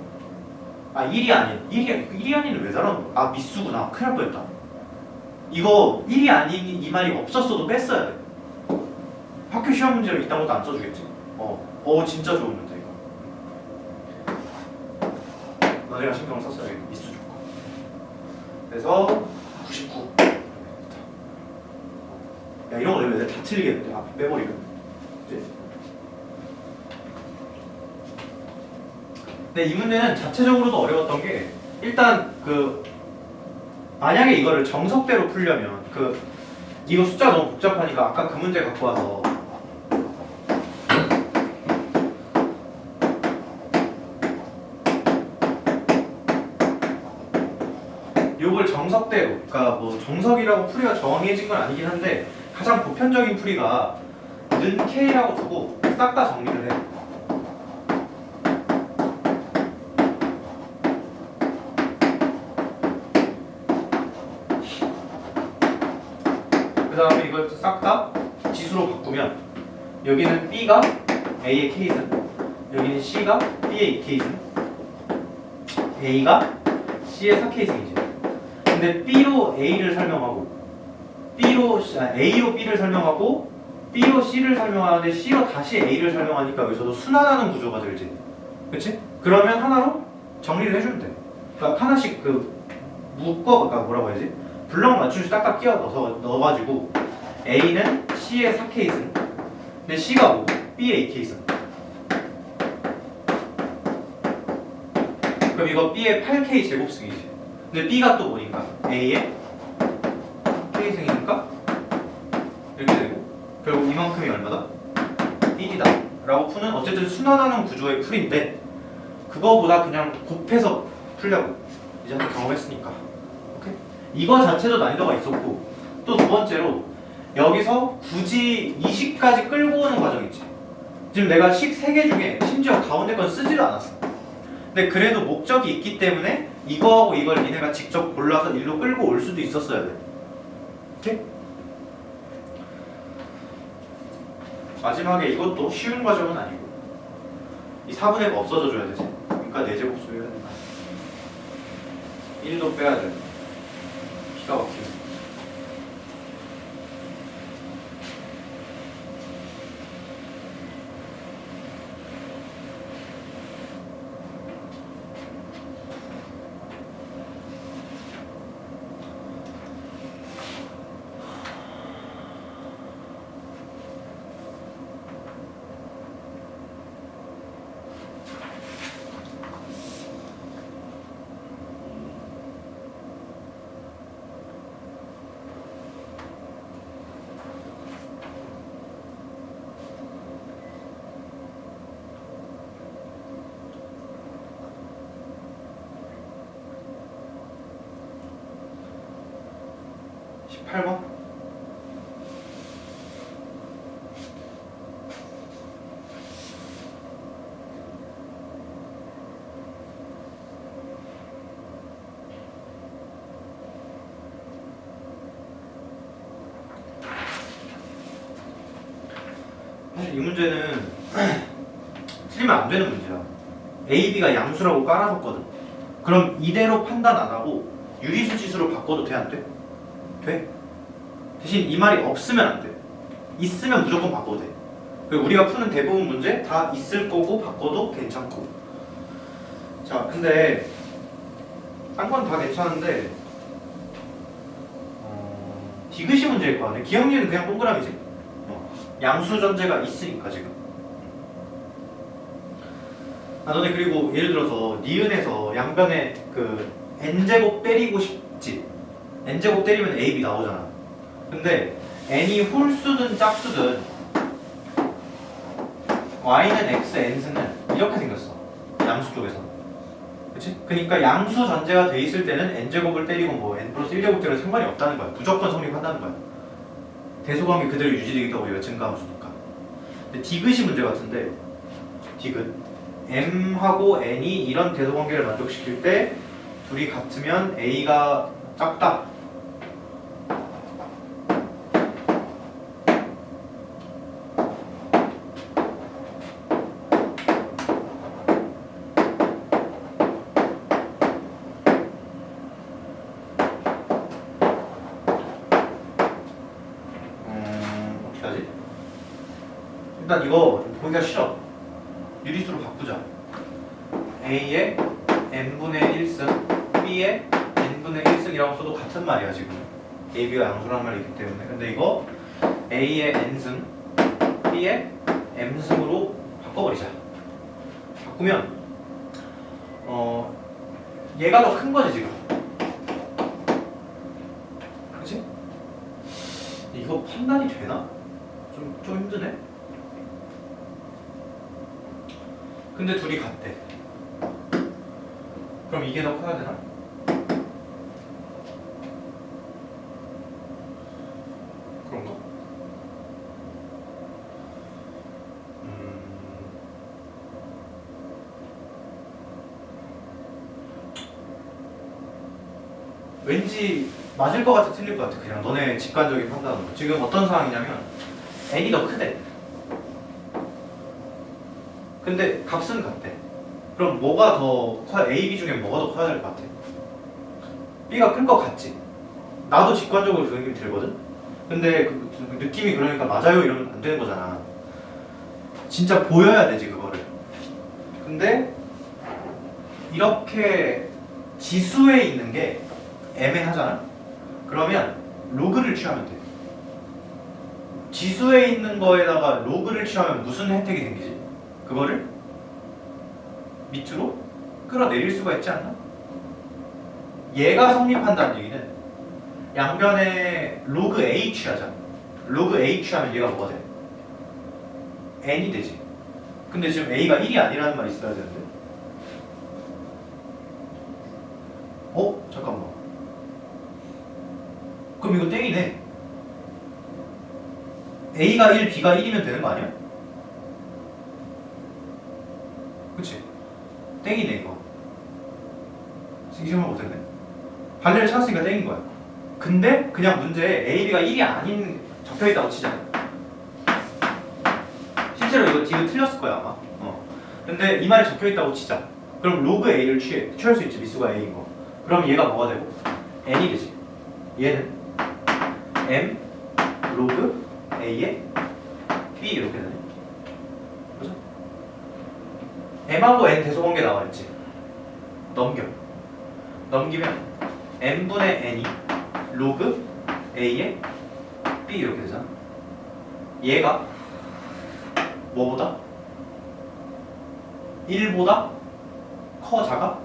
아 1이 아닌, 1이 아닌은 왜 달았노? 아 미수구나. 큰일 날 뻔했다. 이거 1이 아닌 이 말이 없었어도 뺐어야 돼. 학교 시험 문제로 이딴 것도 안 써주겠지. 진짜 좋은 문제 이거. 너네가 신경을 썼어야 돼. 미수 줄 거. 그래서 99. 야 이런 거 내가 다 틀리겠는데. 아 빼버리면. 그치? 근데 이 문제는 자체적으로도 어려웠던 게 일단 만약에 이거를 정석대로 풀려면 이거 숫자가 너무 복잡하니까 아까 그 문제 갖고 와서 요걸 정석대로, 그러니까 뭐 정석이라고 풀이가 정해진 건 아니긴 한데 가장 보편적인 풀이가 는 K라고 두고 싹 다 정리를 해. 그 다음에 이걸 싹 다 지수로 바꾸면 여기는 B가 A의 K승, 여기는 C가 B의 2K승, A가 C의 4K승이지. 근데 B로 A를 설명하고 A로 B를 설명하고 B로 C를 설명하는데 C로 다시 A를 설명하니까 여기서도 순환하는 구조가 들지. 그치? 그러면 하나로 정리를 해주면 돼. 그러니까 하나씩 그러니까 뭐라고 해야지? 블럭 맞춤식 딱딱 끼워 넣어가지고 A는 C의 4K승, 근데 C가 뭐? B의 2K승. 그럼 이거 B의 8K 제곱승이지. 근데 B가 또 뭐니까? A의 K승이니까 이렇게 되고, 결국 이만큼이 얼마다? 1이다 라고 푸는, 어쨌든 순환하는 구조의 풀인데 그거보다 그냥 곱해서 풀려고 이제 한번 경험했으니까. 오케이? 이거 자체도 난이도가 있었고, 또 두 번째로 여기서 굳이 이 식까지 끌고 오는 과정 있지. 지금 내가 식 3개 중에 심지어 가운데 건 쓰지도 않았어. 근데 그래도 목적이 있기 때문에 이거하고 이걸 니네가 직접 골라서 일로 끌고 올 수도 있었어야 돼. 오케이? 마지막에 이것도 쉬운 과정은 아니고 이 4분의 1가 없어져 줘야 되지. 그러니까 4제곱수 해야 된다. 1도 빼야 돼. 기가 막히네. (18번) 사실 이 문제는 틀리면 안 되는 문제야. A, B가 양수라고 깔아줬거든. 그럼 이대로 판단 안 하고 유리수 지수로 바꿔도 돼, 안 돼? 돼. 대신 이 말이 없으면 안 돼. 있으면 무조건 바꿔도 돼. 그리고 우리가 푸는 대부분 문제 다 있을 거고 바꿔도 괜찮고. 자, 근데 딴 건 다 괜찮은데 디귿이 문제일 거 아니야? 기억리는 그냥 동그라미지. 양수 전제가 있으니까 지금. 너네 그리고 예를 들어서 니은에서 양변에 그 n제곱 때리고 싶지. n제곱 때리면 ab 나오잖아. 근데 n이 홀수든 짝수든 y는 x, n승은 이렇게 생겼어. 양수 쪽에서. 그치? 그러니까 양수 전제가 돼 있을 때는 n제곱을 때리고 뭐 n 플러스 1제곱 때려도 상관이 없다는 거야. 무조건 성립한다는 거야. 대소관계 그대로 유지되겠다고 우리가 증가함수니까. 근데 디귿이 문제 같은데 디귿 m하고 n이 이런 대소관계를 만족시킬 때 둘이 같으면 a가 작다. 어떻게 하지? 일단 이거 보기가 싫어. 유리수로 바꾸자. A의 n분의 1승, B의 n분의 1승이라고 써도 같은 말이야 지금. A, B가 양수란 말이 있기 때문에. 근데 이거 A의 n승, B의 m승으로 바꿔버리자. 바꾸면 얘가 더 큰 거지 지금. 그치? 이거 판단이 되나? 좀 힘드네? 근데 둘이 같대. 그럼 이게 더 커야 되나? 그런가? 왠지 맞을 것 같아, 틀릴 것 같아. 그냥 너네 직관적인 판단으로. 지금 어떤 상황이냐면 n이 더 크대. 근데 값은 같대. 그럼 뭐가 더 커야, A, B 중에 뭐가 더 커야 될 것 같아? B가 큰 것 같지? 나도 직관적으로 그 느낌이 들거든? 근데 그 느낌이 그러니까 맞아요 이러면 안 되는 거잖아. 진짜 보여야 되지 그거를. 근데 이렇게 지수에 있는 게 애매하잖아? 그러면 로그를 취하면 돼. 지수에 있는 거에다가 로그를 취하면 무슨 혜택이 생기지? 그거를 밑으로 끌어내릴 수가 있지 않나? 얘가 성립한다는 얘기는 양변에 로그 A 취하자. 로그 A 취하면 얘가 뭐가 돼? n이 되지. 근데 지금 A가 1이 아니라는 말이 있어야 되는데. 잠깐만. 그럼 이거 땡이네. A가 1, B가 1이면 되는 거 아니야? 그치? 땡이네 이거. 생각을 못했네. 반례를 찾았으니까 땡인 거야. 근데 그냥 문제에 A, B가 1이 아닌 적혀있다고 치자. 실제로 이거 D는 틀렸을 거야 아마. 근데 이 말이 적혀있다고 치자. 그럼 로그 A를 취할 수 있지. 미수가 A인 거. 그럼 얘가 뭐가 되고? N이 되지. 얘는 M 로그 A에 B 이렇게 되네. 그죠? M하고 N 대소관계 나와있지. 넘기면 N분의 N이 로그 A에 B 이렇게 되잖아. 얘가 뭐보다? 1보다 커 작아?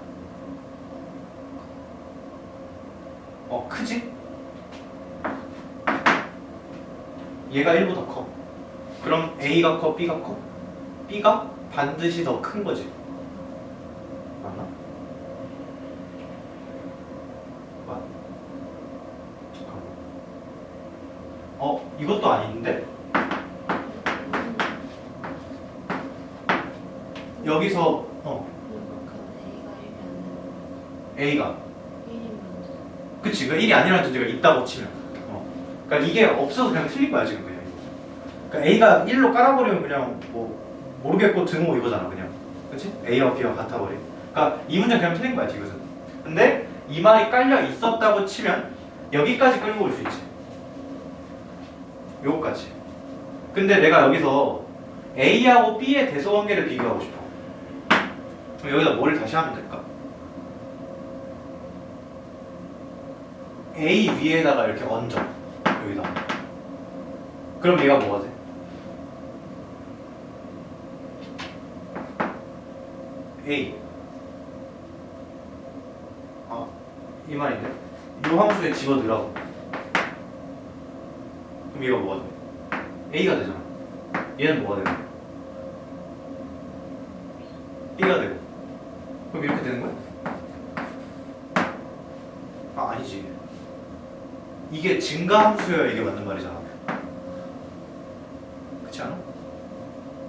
크지? 얘가 1보다 커. 그럼 A가 커, B가 커? B가 반드시 더 큰 거지. 맞나? 잠깐만. 이것도 아닌데? 여기서 A가 그치, 그 1이 아니라는 전제가 있다고 치면 그러니까 이게 없어서 그냥 틀린 거야 지금 그냥. 그러니까 A가 1로 깔아버리면 그냥 뭐 모르겠고 등호 이거잖아 그냥. 그치? A와 B가 같아버려. 그러니까 이 문제는 그냥 틀린 거야 이것은. 근데 이 말이 깔려 있었다고 치면 여기까지 끌고 올 수 있지. 요거까지. 근데 내가 여기서 A하고 B의 대소관계를 비교하고 싶어. 그럼 여기다 뭘 다시 하면 될까? A 위에다가 이렇게 얹어. 여기다. 그럼 얘가 뭐가 돼? A. 이 말인데? 요 함수에 집어넣으라고. 그럼 얘가 뭐가 돼? A가 되잖아. 얘는 뭐가 되고? B가 되고. 그럼 이렇게 되는 거야? 아니지. 이게 증가함수여야 이게 맞는 말이잖아. 그렇지 않아?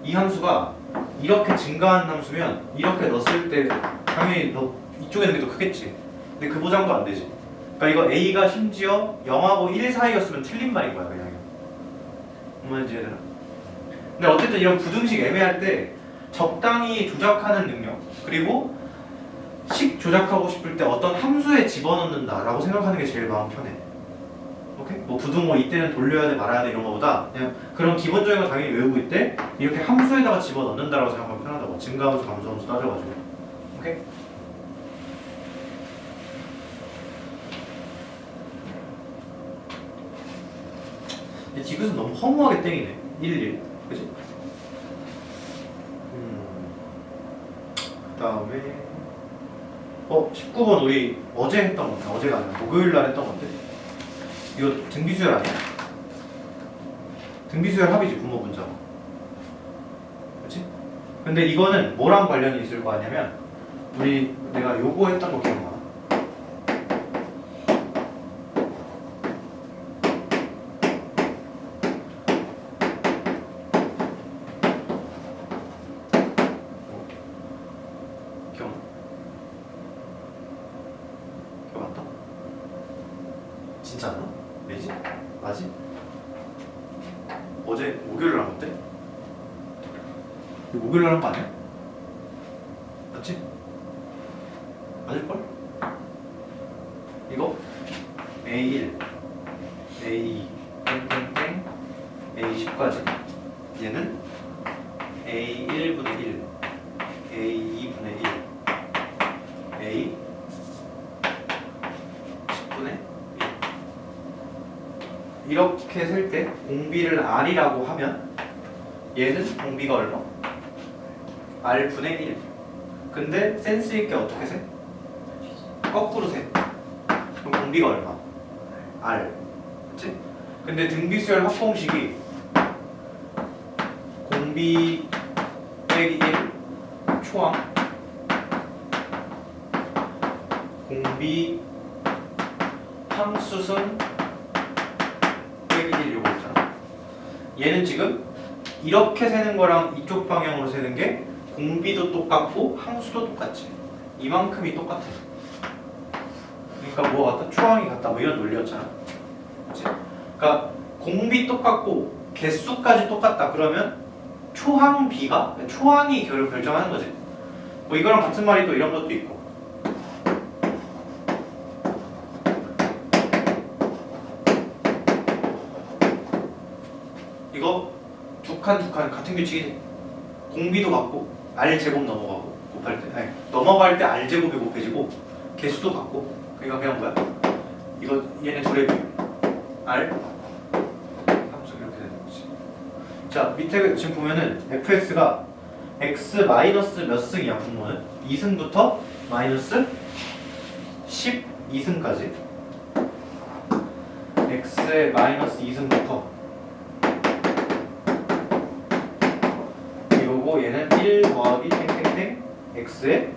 이 함수가 이렇게 증가한 함수면 이렇게 넣었을 때 당연히 너 이쪽에 있는 게 더 크겠지. 근데 그 보장도 안 되지. 그러니까 이거 A가 심지어 0하고 1 사이였으면 틀린 말인 거야 그냥. 뭔지 얘들아. 근데 어쨌든 이런 부등식 애매할 때 적당히 조작하는 능력 그리고 식 조작하고 싶을 때 어떤 함수에 집어넣는다라고 생각하는 게 제일 마음 편해. 오케이? 뭐 부등호 이때는 돌려야 돼 말아야 돼 이런 거보다 그냥 그런 기본적인 거 당연히 외우고 있대 이렇게 함수에다가 집어넣는다라고 생각하면 편하다고. 증가함수 감소함수 따져가지고. 오케이? 근데 디귿은 너무 허무하게 땡이네. 1, 그치? 그 다음에 19번 우리 어제 했던 건데 어제가 아니라 목요일날 했던 건데 이거 등비수열 아니야? 등비수열 합이지 분모 분자가. 그치? 근데 이거는 뭐랑 관련이 있을 거 아니냐면 우리 내가 요거 했던 거 기억나? 진짜 안 나? 왜지? 맞지? 어제 목요일날 한 건데? 이거 목요일날 한 거 아니야? 맞지? 맞을걸? 이거 A1, A2, 땡땡땡, A10까지 얘는 A1분의 1, A2분의 1, A 10분의 1 이렇게 셀 때 공비를 R이라고 하면 얘는 공비가 얼마? R분의 1. 근데 센스 있게 어떻게 세? 거꾸로 세. 그럼 공비가 얼마? R. 그치? 근데 등비수열 합공식이 공비 빼기 1 초항 공비 함수순 빼기 1 요거 있잖아. 얘는 지금 이렇게 세는 거랑 이쪽 방향으로 세는 게 공비도 똑같고 함수도 똑같지. 이만큼이 똑같아. 그러니까 뭐가 같다? 초항이 같다. 뭐 이런 논리였잖아. 그치? 그러니까 공비 똑같고 개수까지 똑같다. 그러면 초항비가 초항이 결정하는 거지. 뭐 이거랑 같은 말이 또 이런 것도 있고. 이거 두 칸 같은 규칙이지. 공비도 같고 R 제곱 넘어가고 곱할 때 아니, 넘어갈 때 R 제곱이 곱해지고 개수도 같고 그러니까 그냥 뭐야? 이거 얘네 둘의 비율 R 함수 이렇게 되는 거지. 자 밑에 지금 보면은 fx가 x 마이너스 몇 승이야 분모는 2승부터 마이너스 12승까지 x의 마이너스 2승부터 이거고 얘는 1 더하기 땡땡땡 x의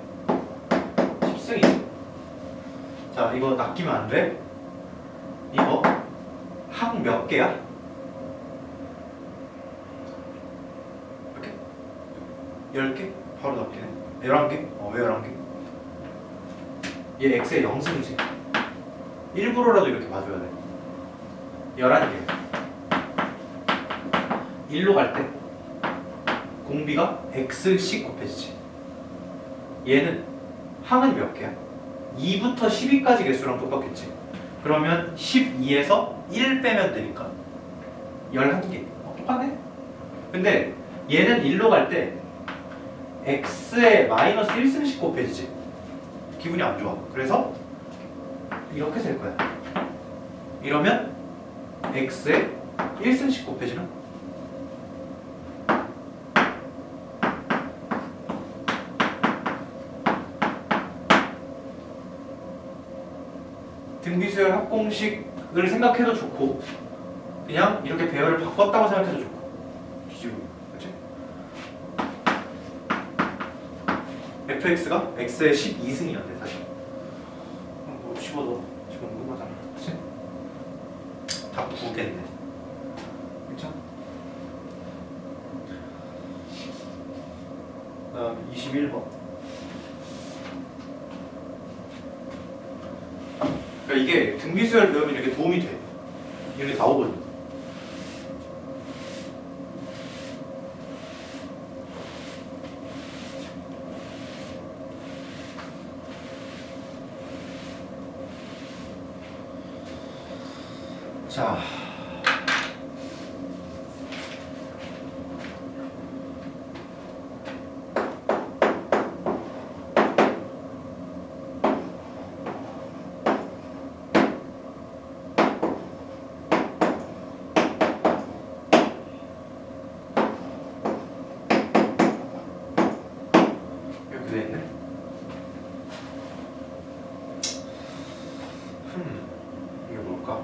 10승이지. 자 이거 낚이면 안 돼. 이거 항 몇 개야? 이렇게? 10개? 바로 낚이네. 11개? 왜 11개? 얘 x의 0승이지. 일부러라도 이렇게 봐줘야 돼. 11개. 1로 갈 때 공비가 x씩 곱해지지. 얘는 항은 몇 개야? 2부터 12까지 개수랑 똑같겠지. 그러면 12에서 1 빼면 되니까 11개. 똑같네? 근데 얘는 1로 갈 때 x에 마이너스 1승씩 곱해지지. 기분이 안 좋아. 그래서 이렇게 될 거야. 이러면 x에 1승씩 곱해지는 등비수열 합공식을 생각해도 좋고 그냥 이렇게 배열을 바꿨다고 생각해도 좋고 뒤집어. 그치? fx가 x의 12승이었네 사실. 뭐 집어넣어. 집어넣는 거잖아. 그치? 다 9겠네. 그쵸? 그다음 21번. 그러니까 이게 등비수열 배우면 이렇게 도움이 돼. 이렇게 나오거든. 자, 이렇게 돼 있네. 이게 뭘까?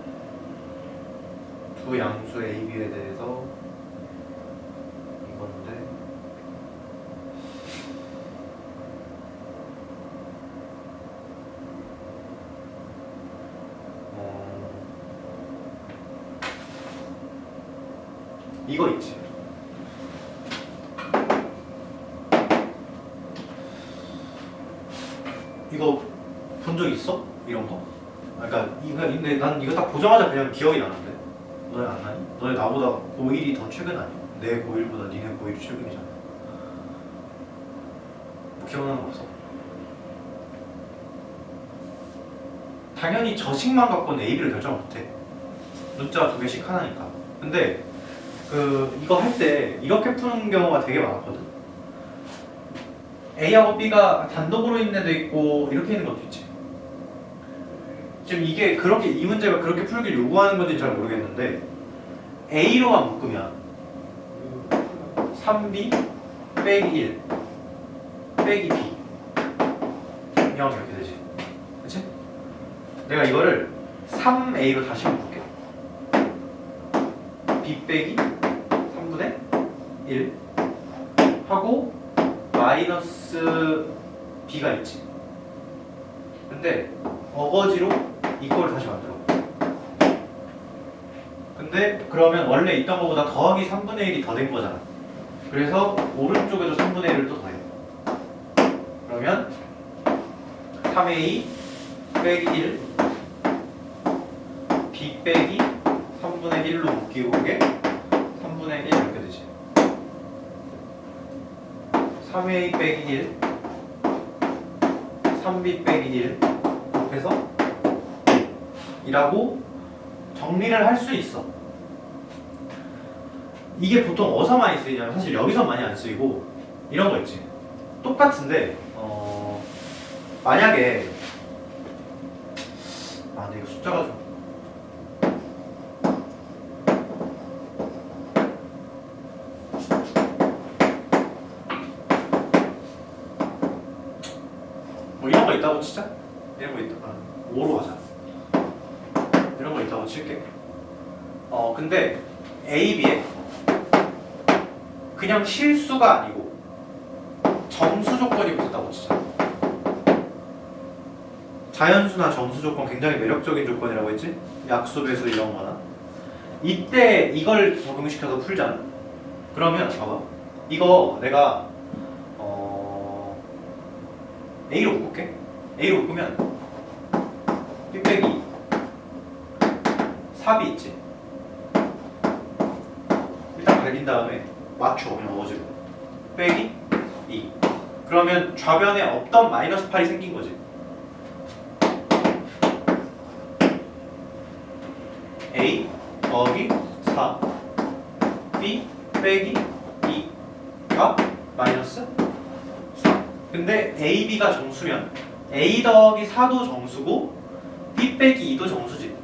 두 양수 A, B에 대해서 이건데 이거 있지. 이거 본 적 있어? 이런 거? 그러니까 이거 근데 난 이거 딱 보자마자 그냥 기억이 나는데. 너네 안 나니? 너네 나보다 고1이 더 최근 아니야? 내 고1보다 니네 고1이 최근이잖아. 뭐 기억나는 거 없어? 당연히 저식만 갖고는 A, B를 결정을 못해. 문자 2개씩 하나니까. 근데 이거 할 때 이렇게 푸는 경우가 되게 많았거든. A하고 B가 단독으로 있는 애도 있고 이렇게 있는 것도 있지. 지금 이게 그렇게 이 문제가 그렇게 풀기를 요구하는 건지 잘 모르겠는데 A로만 묶으면 3B 빼기 1 빼기 B 0 이렇게 되지. 그치? 내가 이거를 3A로 다시 묶을게. B 빼기 3분의 1 하고 마이너스 B가 있지. 근데 어거지로 이거를 다시 만들어. 근데 그러면 원래 있던 것보다 더하기 3분의 1이 더 된 거잖아. 그래서 오른쪽에도 3분의 1을 또 더해. 그러면 3A 빼기 1 B 빼기 3분의 1로 묶이고 그게 3분의 1 이렇게 되지. 3A 빼기 1 3B 빼기 1 곱해서 이라고 정리를 할 수 있어. 이게 보통 어디서 많이 쓰이냐면 사실 여기서 많이 안 쓰이고 이런 거 있지. 똑같은데 만약에 근데 이거 숫자가 좀 뭐 이런 거 있다고 치자. 이런 거 있다. 5로 하자. 이런 거 있다고 칠게. 근데 A, B에 그냥 실수가 아니고 정수 조건이 붙었다고 치자. 자연수나 정수 조건 굉장히 매력적인 조건이라고 했지? 약수, 배수 이런 거나. 이때 이걸 적용시켜서 풀잖아. 그러면 봐봐. 이거 내가 A로 묶을게. A로 묶으면 B 빼기 4B 있지. 일단 갈긴 다음에 맞춰 그냥 어거지로 빼기 2 그러면 좌변에 없던 마이너스 8이 생긴 거지. A 더하기 4 B 빼기 2가 마이너스 4. 근데 A, B가 정수면 A 더하기 4도 정수고 B 빼기 2도 정수지.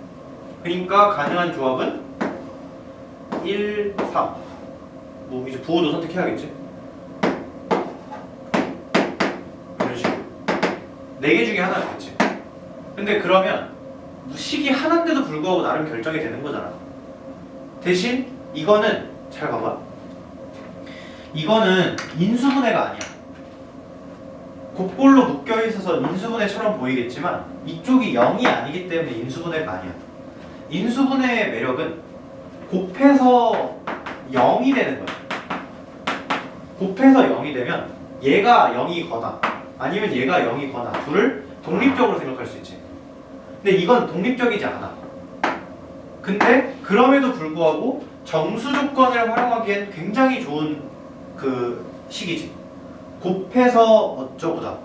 그러니까 가능한 조합은 1, 3. 뭐 이제 부호도 선택해야겠지. 이런 식으로 4개 중에 하나겠지. 근데 그러면 식이 하나인데도 불구하고 나름 결정이 되는 거잖아. 대신 이거는 잘 봐봐. 이거는 인수분해가 아니야. 곡볼로 묶여 있어서 인수분해처럼 보이겠지만 이쪽이 0이 아니기 때문에 인수분해가 아니야. 인수분해의 매력은 곱해서 0이 되는 거야. 곱해서 0이 되면 얘가 0이거나 아니면 얘가 0이거나 둘을 독립적으로 생각할 수 있지. 근데 이건 독립적이지 않아. 근데 그럼에도 불구하고 정수 조건을 활용하기엔 굉장히 좋은 그 식이지. 곱해서 어쩌고다.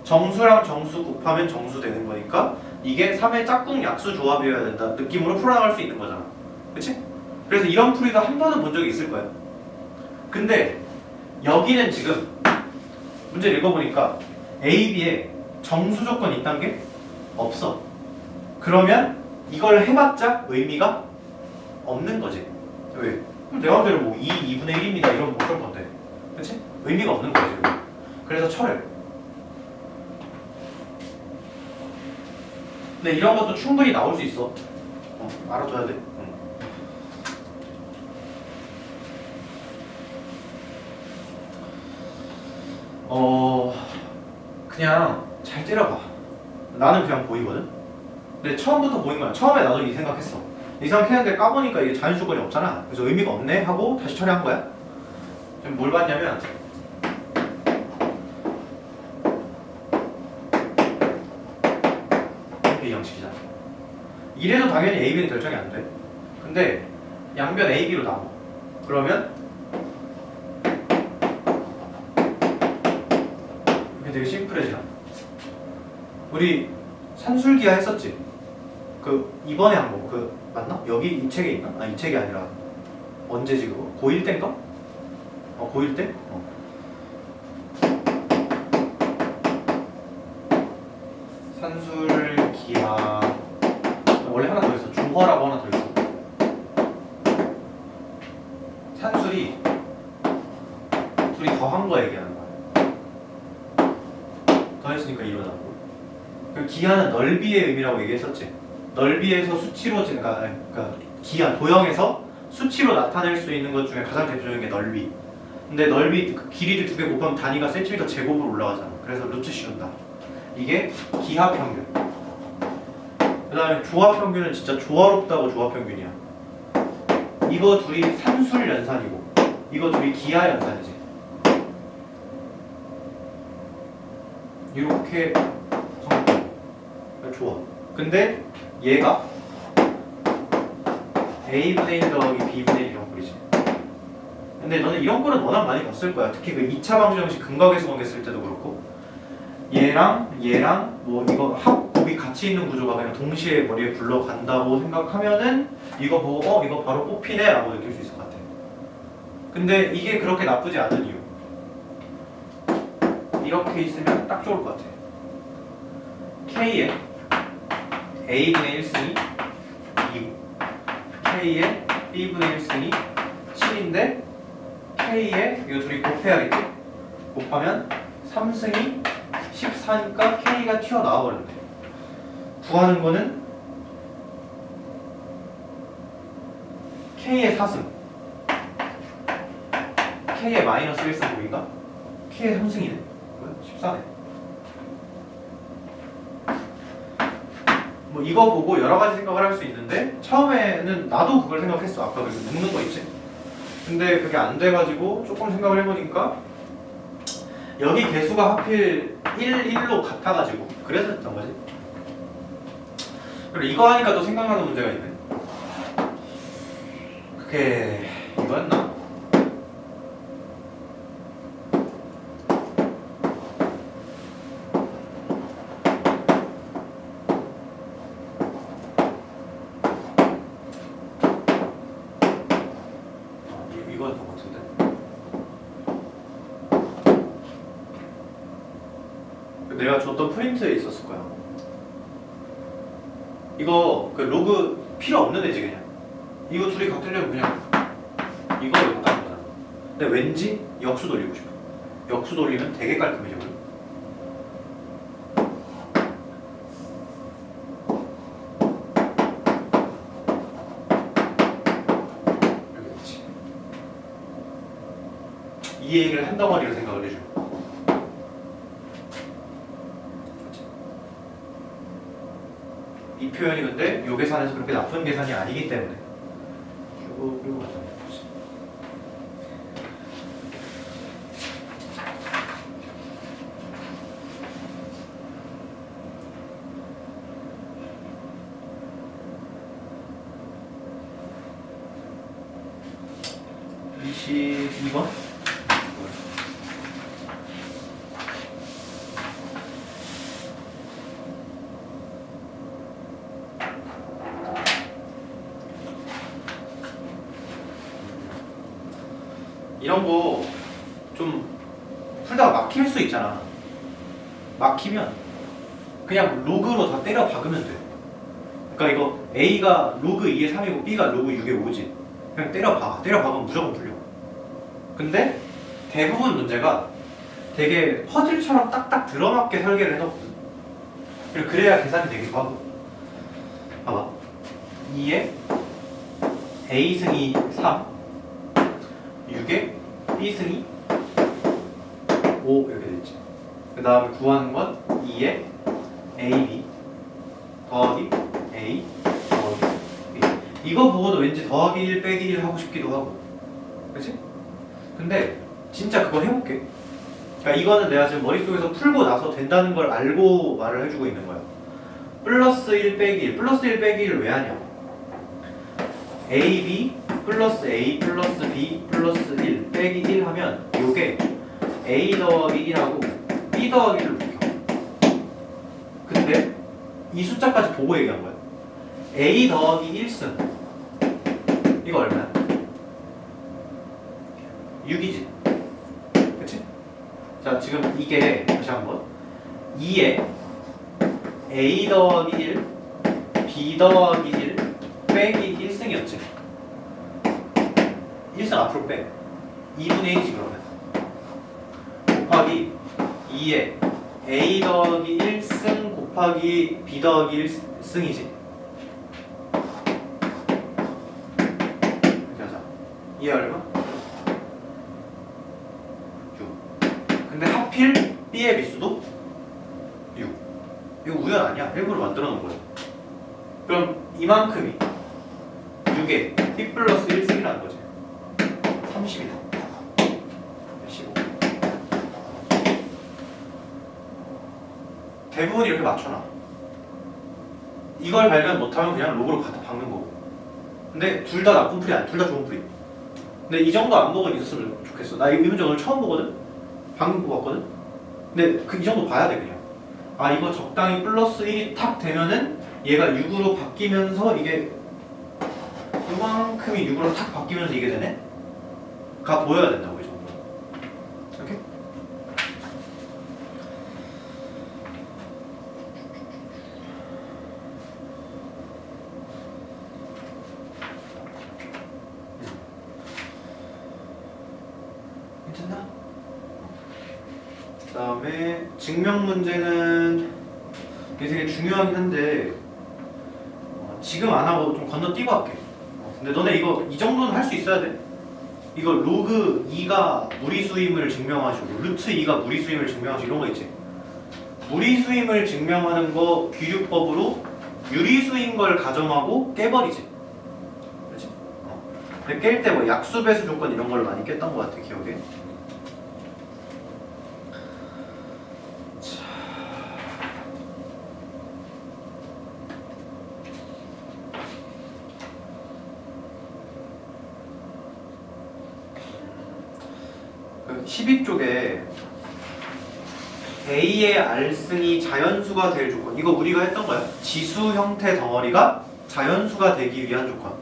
정수랑 정수 곱하면 정수 되는 거니까 이게 3의 짝꿍 약수 조합이어야 된다 느낌으로 풀어나갈 수 있는 거잖아. 그치? 그래서 이런 풀이도 한 번은 본 적이 있을 거야. 근데 여기는 지금 문제를 읽어보니까 A, B에 정수 조건이 있다는 게 없어. 그러면 이걸 해봤자 의미가 없는 거지. 왜? 그럼 내 맘대로 뭐 2분의 1입니다 이러면 못 할 건데. 그치? 의미가 없는 거지. 그래서 철회. 근데 이런 것도 충분히 나올 수 있어. 알아둬야 돼. 그냥 잘 때려봐. 나는 그냥 보이거든. 근데 처음부터 보인 거야. 처음에 나도 이 생각했어. 이 생각했는데 까보니까 이게 자연 조건이 없잖아. 그래서 의미가 없네 하고 다시 처리한 거야. 지금 뭘 봤냐면 이 양식이잖아. 이래도 당연히 A, B는 결정이 안 돼. 근데 양변 A, B로 나눠. 그러면 이게 되게 심플해져. 우리 산술기하 했었지. 그 이번에 한 거 그 맞나? 여기 이 책에 있나? 아, 이 책이 아니라 언제지 그거? 고1 때인가? 고1 때? 산술기하 원래 하나 더 있어. 중허라고 하나 더 있어. 산술이 둘이 더한 거 얘기하는 거야. 더했으니까 일어나고. 그 기하는 넓이의 의미라고 얘기했었지. 넓이에서 수치로 그러니까 기하 도형에서 수치로 나타낼 수 있는 것 중에 가장 대표적인 게 넓이. 근데 넓이 그 길이를 두 개 곱하면 단위가 센티미터 제곱으로 올라가잖아. 그래서 루트 씌운다. 이게 기하 평균. 그다음에 조합 평균은 진짜 조화롭다고 조합 평균이야. 이거 둘이 산술 연산이고 이거 둘이 기하 연산이지. 이렇게 성립. 좋아. 근데 얘가 A분의 1 더하기 B분의 1 이런 꼴이지. 근데 너는 이런 꼴은 워낙 많이 봤을 거야. 특히 그 2차 방정식 근각에서 관계 쓸 때도 그렇고 얘랑 뭐 이거 합곱이 같이 있는 구조가 그냥 동시에 머리에 굴러간다고 생각하면은 이거 보고 이거 바로 뽑히네 라고 느낄 수 있을 것 같아. 근데 이게 그렇게 나쁘지 않은 이유. 이렇게 있으면 딱 좋을 것 같아. K에 A분의 1승이 2고 K에 B분의 1승이 7인데 K에 이거 둘이 곱해야겠지? 곱하면 3승이 14니까 K가 튀어나와 버렸네. 구하는 거는 K의 4승 K의 마이너스 1승 보인가? K의 3승이네. 뭐야? 14네. 뭐 이거 보고 여러 가지 생각을 할 수 있는데 처음에는 나도 그걸 생각했어. 아까 그 묶는 거 있지? 근데 그게 안 돼가지고 조금 생각을 해보니까 여기 개수가 하필 1로 같아가지고 그래서 했던 거지. 그리고 이거 하니까 또 생각나는 문제가 있네. 그게 이거였나? 이거였던 것 같은데. 내가 줬던 프린트에 있었을 거야. 이거 그 로그 필요 없는 애지 그냥. 이거 둘이 같으려면 그냥 이거 여기 딱 거잖아. 근데 왠지 역수 돌리고 싶어. 역수 돌리면 되게 깔끔해져. 이 얘기를 한 덩어리로 생각을 해줘. 이 표현이 근데 요 계산에서 그렇게 나쁜 계산이 아니기 때문에 쭉 끌고 가자. 이 22번? 이런 거 좀 풀다가 막힐 수 있잖아. 막히면 그냥 로그로 다 때려 박으면 돼. 그러니까 이거 A가 로그 2의 3이고 B가 로그 6의 5지. 그냥 때려 박아. 때려 박으면 무조건 풀려. 근데 대부분 문제가 되게 퍼즐처럼 딱딱 들어맞게 설계를 해놓거든. 그리고 그래야 계산이 되기도 하고. 봐봐. 2에 A승이 3, 6에 B승이 5 이렇게 됐지. 그 다음에 구하는 건 2에 AB 더하기 A 더하기 B. 이거 보고도 왠지 더하기 1 빼기 1 하고 싶기도 하고. 그치? 근데 진짜 그거 해볼게. 그러니까 이거는 내가 지금 머릿속에서 풀고 나서 된다는 걸 알고 말을 해주고 있는 거야. 플러스 1 빼기 1. 플러스 1 빼기 1을 왜 하냐? AB 플러스 A 플러스 B 플러스 1 빼기 1 하면 요게 A 더하기 1하고 B 더하기 1을 묶여. 근데 이 숫자까지 보고 얘기한 거야. A 더하기 1승 이거 얼마야? 6이지. 그치? 자 지금 이게 다시 한번 2에 A 더하기 1 B 더하기 1 빼기 1승이었지. 1승 앞으로 빼. 2분의 1이지 그러면. 곱하기 2에 A 더하기 1승 곱하기 B 더하기 1승이지. 이렇게 하자. 2에 얼마? 6. 근데 하필 B의 미수도 6. 이거 우연 아니야. 일부러 만들어 놓은 거야. 그럼 이만큼이 6에 B 플러스 1승이라는 거지. 30이다. 15. 대부분 이렇게 맞춰놔. 이걸 발견 못하면 그냥 로그로 갖다 박는 거고. 근데 둘 다 나쁜 풀이 아니야. 둘 다 좋은 풀이. 근데 이 정도 안목은 있었으면 좋겠어. 나 이 문제 오늘 처음 보거든? 방금 뽑았거든? 근데 이 정도 봐야 돼 그냥. 아 이거 적당히 플러스 1이 탁 되면은 얘가 6으로 바뀌면서 이게 요만큼이 6으로 탁 바뀌면서 이게 되네? 가 보여야 된다고 이 정도. 오케이? 괜찮나? 그 다음에 증명 문제는 이게 되게 중요하긴 한데 지금 안 하고 좀 건너뛰고 할게. 근데 너네 이거 이 정도는 할 수 있어야 돼. 이거 로그 2가 무리수임을 증명하시고 루트 2가 무리수임을 증명하시고 이런 거 있지. 무리수임을 증명하는 거 귀류법으로 유리수인 걸 가정하고 깨버리지. 그렇지? 근데 깰 때 뭐 약수배수 조건 이런 걸 많이 깼던 것 같아 기억에. 자. 12쪽에 A의 R승이 자연수가 될 조건, 이거 우리가 했던 거야. 지수 형태 덩어리가 자연수가 되기 위한 조건.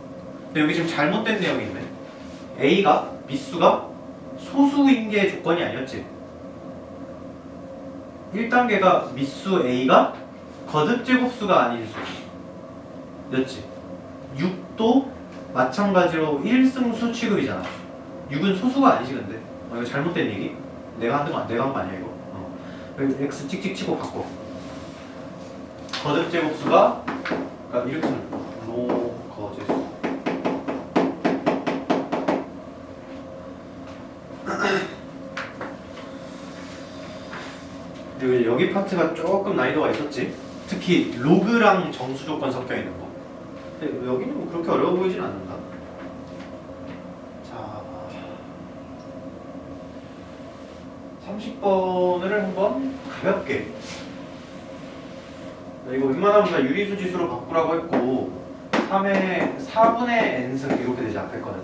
근데 여기 지금 잘못된 내용이 있네. A가 미수가 소수인 게 조건이 아니었지. 1단계가 미수 A가 거듭제곱수가 아닌 수였지. 6도 마찬가지로 1승수 취급이잖아. 6은 소수가 아니지 근데. 이거 잘못된 얘기? 내가 한 거 아니야 이거. X 찍찍 치고 바꿔. 거듭제곱수가 그러니까 이렇게 쓰면 로거제수. 그리고 이제 여기 파트가 조금 난이도가 있었지. 특히 로그랑 정수 조건 섞여 있는 거. 근데 여기는 뭐 그렇게 어려워 보이진 않는다. 자, 30번을 한번 가볍게. 이거 웬만하면 다 유리수 지수로 바꾸라고 했고 3의 4분의 n승 이렇게 되지 앞에 거는.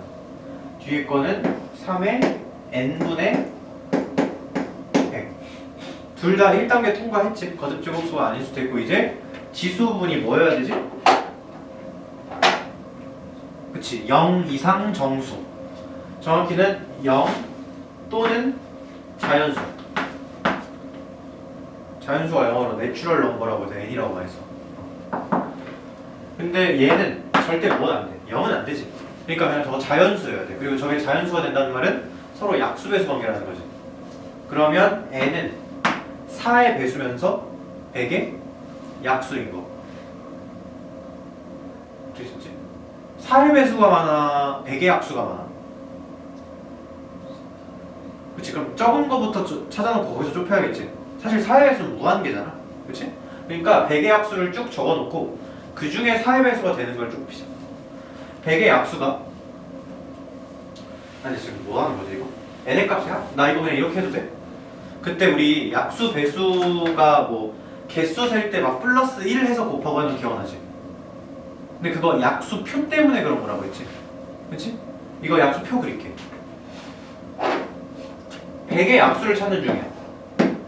뒤에 거는 3의 n분의 100. 둘 다 1단계 통과했지. 거듭제곱수가 아닐 수도 있고 이제 지수분이 뭐여야 되지? 그치, 0 이상 정수. 정확히는 0 또는 자연수. 자연수가 영어로 내추럴 넘버라고 해서 n이라고 많이 써. 근데 얘는 절대 뭐는 안 돼. 0은 안 되지. 그러니까 그냥 저거 자연수여야 돼. 그리고 저게 자연수가 된다는 말은 서로 약수배수 관계라는 거지. 그러면 n은 4의 배수면서 100의 약수인 거. 되셨지? 4의 배수가 많아, 100의 약수가 많아. 그치? 그럼 적은 거부터 찾아놓고 거기서 좁혀야겠지. 사실 4의 배수는 무한계잖아. 그치? 그러니까 100의 약수를 쭉 적어놓고 그 중에 4의 배수가 되는 걸 쭉 피자. 100의 약수가 아니 지금 뭐 하는 거지 이거? n의 값이야? 나 이거 그냥 이렇게 해도 돼? 그때 우리 약수 배수가 뭐 개수 셀 때 막 플러스 1 해서 곱하고 하는 거 기억나지? 근데 그거 약수 표 때문에 그런 거라고 했지. 그치? 이거 약수 표 그릴게. 100의 약수를 찾는 중이야.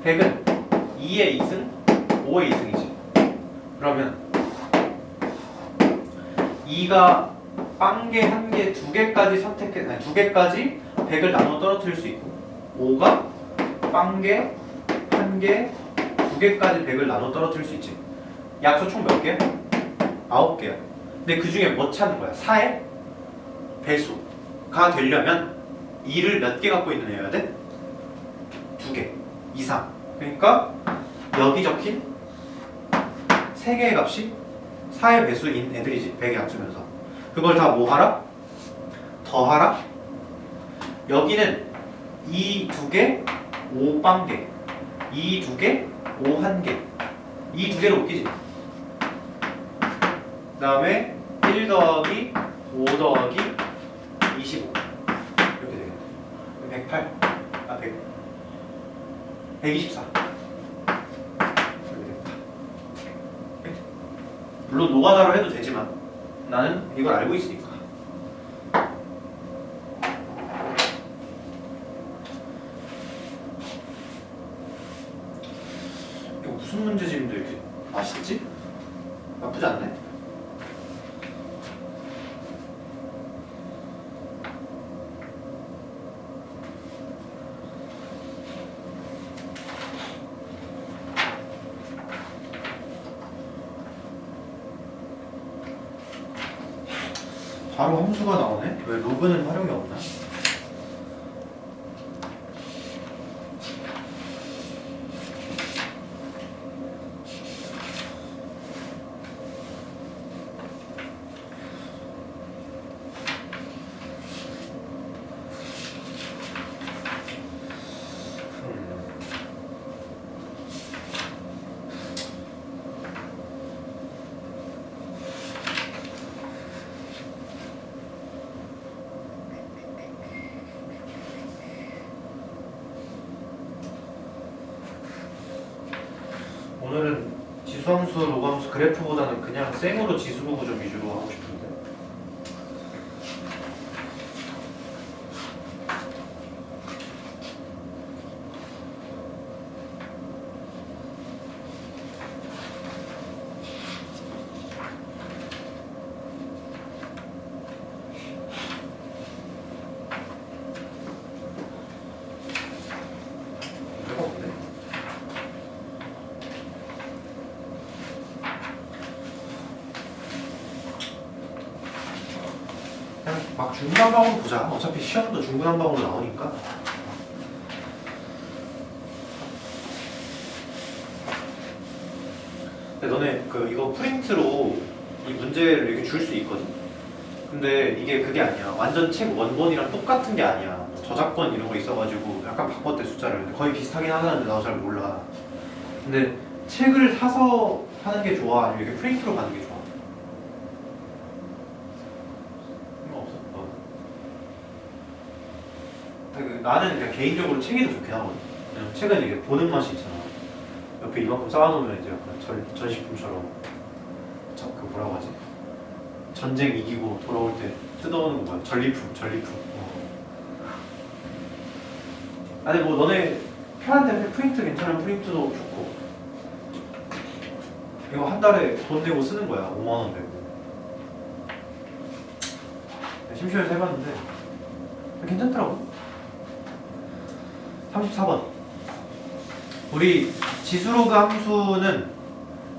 100은 2의 2승, 5의 2승이지. 그러면 2가 빵개, 1개, 2개까지 선택해, 아니 2개까지 100을 나눠 떨어뜨릴 수 있고 5가 빵개, 1개, 2개까지 100을 나눠 떨어뜨릴 수 있지. 약수 총 몇 개야? 9개야. 근데 그 중에 뭐 찾는 거야? 4의 배수가 되려면 2를 몇 개 갖고 있는 애여야 돼? 2개 이상. 그러니까 여기 적힌 3개의 값이 4의 배수인 애들이지. 100의 약수면서. 그걸 다 뭐 하라? 더하라? 여기는 2 2개, 5 빵개, 2 2개, 5 1개. 이 2개로 웃기지. 그 다음에 1 더하기 5 더하기 25 이렇게 되겠네. 108, 100, 124 이렇게 됩니다. 물론 노가다로 해도 되지만 나는 이걸 알고 있으니까. 이거 무슨 문제집인데 이렇게 맛있지? 나쁘지 않네. 바로 함수가 나오네? 왜 로그는 활용이 없나? 오늘은 지수함수, 로그함수, 그래프보다는 그냥 생으로 지수 보고 좀 위주로 하고 싶은데. 그냥 막 중구난방으로 보자. 어차피 시험도 중구난방으로 나오니까. 근데 너네 이거 프린트로 이 문제를 이렇게 줄 수 있거든. 근데 이게 그게 아니야. 완전 책 원본이랑 똑같은 게 아니야. 저작권 이런 거 있어가지고 약간 바꿨대 숫자를. 근데 거의 비슷하긴 하는데 나도 잘 몰라. 근데 책을 사서 하는 게 좋아? 아니면 이렇게 프린트로 가는 게 좋아? 상관없어? 나는 그냥 개인적으로 책이 더 좋긴 하거든. 왜냐면 책은 이게 보는 맛이 있잖아. 옆에 이만큼 쌓아놓으면 이제 약간 전시품처럼 그 뭐라고 하지? 전쟁 이기고 돌아올 때 뜯어오는 거 뭐야? 전리품. 아니 뭐 너네 편한데 프린트 괜찮은 프린트도 좋고. 이거 한 달에 돈 내고 쓰는 거야. 5만 원 내고. 심심해서 해봤는데 괜찮더라고. 34번. 우리 지수로그 함수는,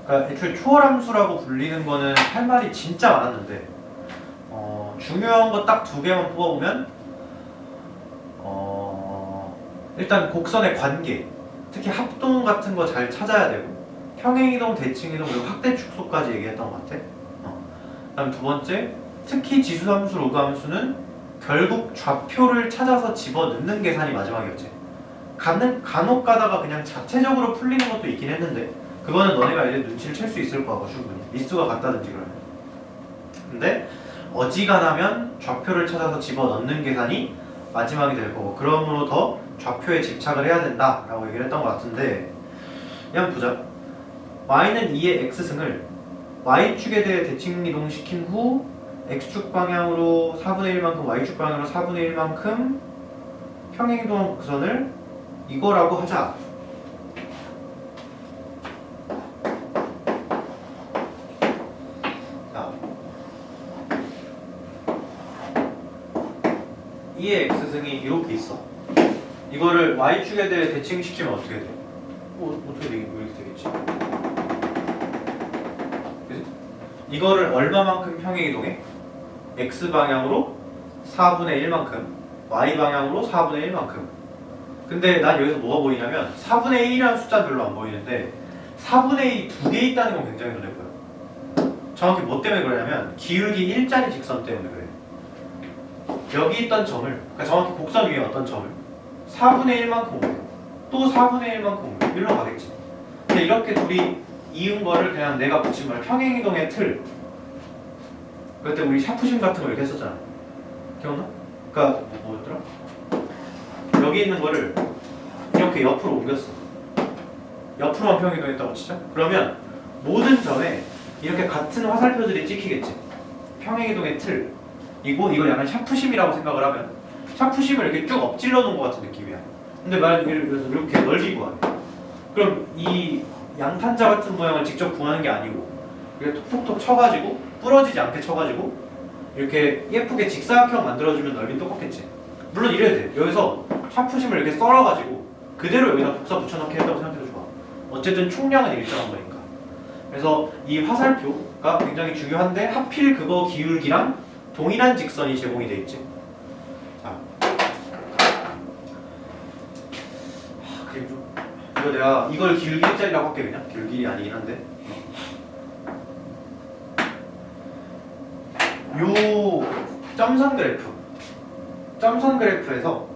그러니까 애초에 초월 함수라고 불리는 거는 할 말이 진짜 많았는데 중요한 거 딱 두 개만 뽑아보면 일단 곡선의 관계, 특히 합동 같은 거 잘 찾아야 되고, 평행이동, 대칭이동, 그리고 확대 축소까지 얘기했던 것 같아. 그다음 두 번째, 특히 지수함수, 로그함수는 결국 좌표를 찾아서 집어넣는 계산이 마지막이었지. 간혹 가다가 그냥 자체적으로 풀리는 것도 있긴 했는데 그거는 너네가 이제 눈치를 챌 수 있을 거고 충분히 미수가 같다든지 그러면. 근데 어지간하면 좌표를 찾아서 집어넣는 계산이 마지막이 될 거고, 그러므로 더 좌표에 집착을 해야 된다라고 얘기를 했던 것 같은데, 그냥 보자. y는 2의 x승을 y축에 대해 대칭 이동시킨 후 x축 방향으로 4분의 1만큼, y축 방향으로 4분의 1만큼 평행이동한 곡선을 이거라고 하자. 자, 2의 x승이 이렇게 있어. 이거를 y축에 대해 대칭시키면 어떻게 돼? 어떻게 되겠지? 이렇게 되겠지? 그치? 이거를 얼마만큼 평행이동해? x방향으로 4분의 1만큼, y방향으로 4분의 1만큼. 근데 난 여기서 뭐가 보이냐면 4분의 1이라는 숫자는 별로 안 보이는데 4분의 1이 두 개 있다는 건 굉장히 눈에 보여. 정확히 뭐 때문에 그러냐면 기울기 일자리 직선 때문에 그래. 여기 있던 점을, 그러니까 정확히 곡선 위에 어떤 점을 4분의 1만큼 옮겨, 또 4분의 1만큼 옮겨, 일로 가겠지. 근데 이렇게 둘이 이은 거를 그냥 내가 붙인 말 평행이동의 틀, 그때 우리 샤프심 같은 거 이렇게 했었잖아. 기억나? 그러니까 뭐였더라? 여기 있는 거를 이렇게 옆으로 옮겼어. 옆으로만 평행이동했다고 치자. 그러면 모든 점에 이렇게 같은 화살표들이 찍히겠지. 평행이동의 틀. 이걸 약간 샤프심이라고 생각을 하면 샤프심을 이렇게 쭉 엎질러 놓은 것 같은 느낌이야. 근데 만약에 예를 들어서 이렇게 넓이 구하래. 그럼 이 양탄자 같은 모양을 직접 구하는 게 아니고 이렇게 톡톡톡 쳐가지고 부러지지 않게 쳐가지고 이렇게 예쁘게 직사각형 만들어주면 넓이는 똑같겠지. 물론 이래야 돼. 여기서 샤프심을 이렇게 썰어가지고 그대로 여기다 복사 붙여넣기 했다고 생각해도 좋아. 어쨌든 총량은 일정한 거니까. 그래서 이 화살표가 굉장히 중요한데 하필 그거 기울기랑 동일한 직선이 제공이 돼 있지. 자, 그리고 이거 내가 이걸 기울기 일자리라고 할게. 그냥 기울기 아니긴 한데 요 점선 그래프에서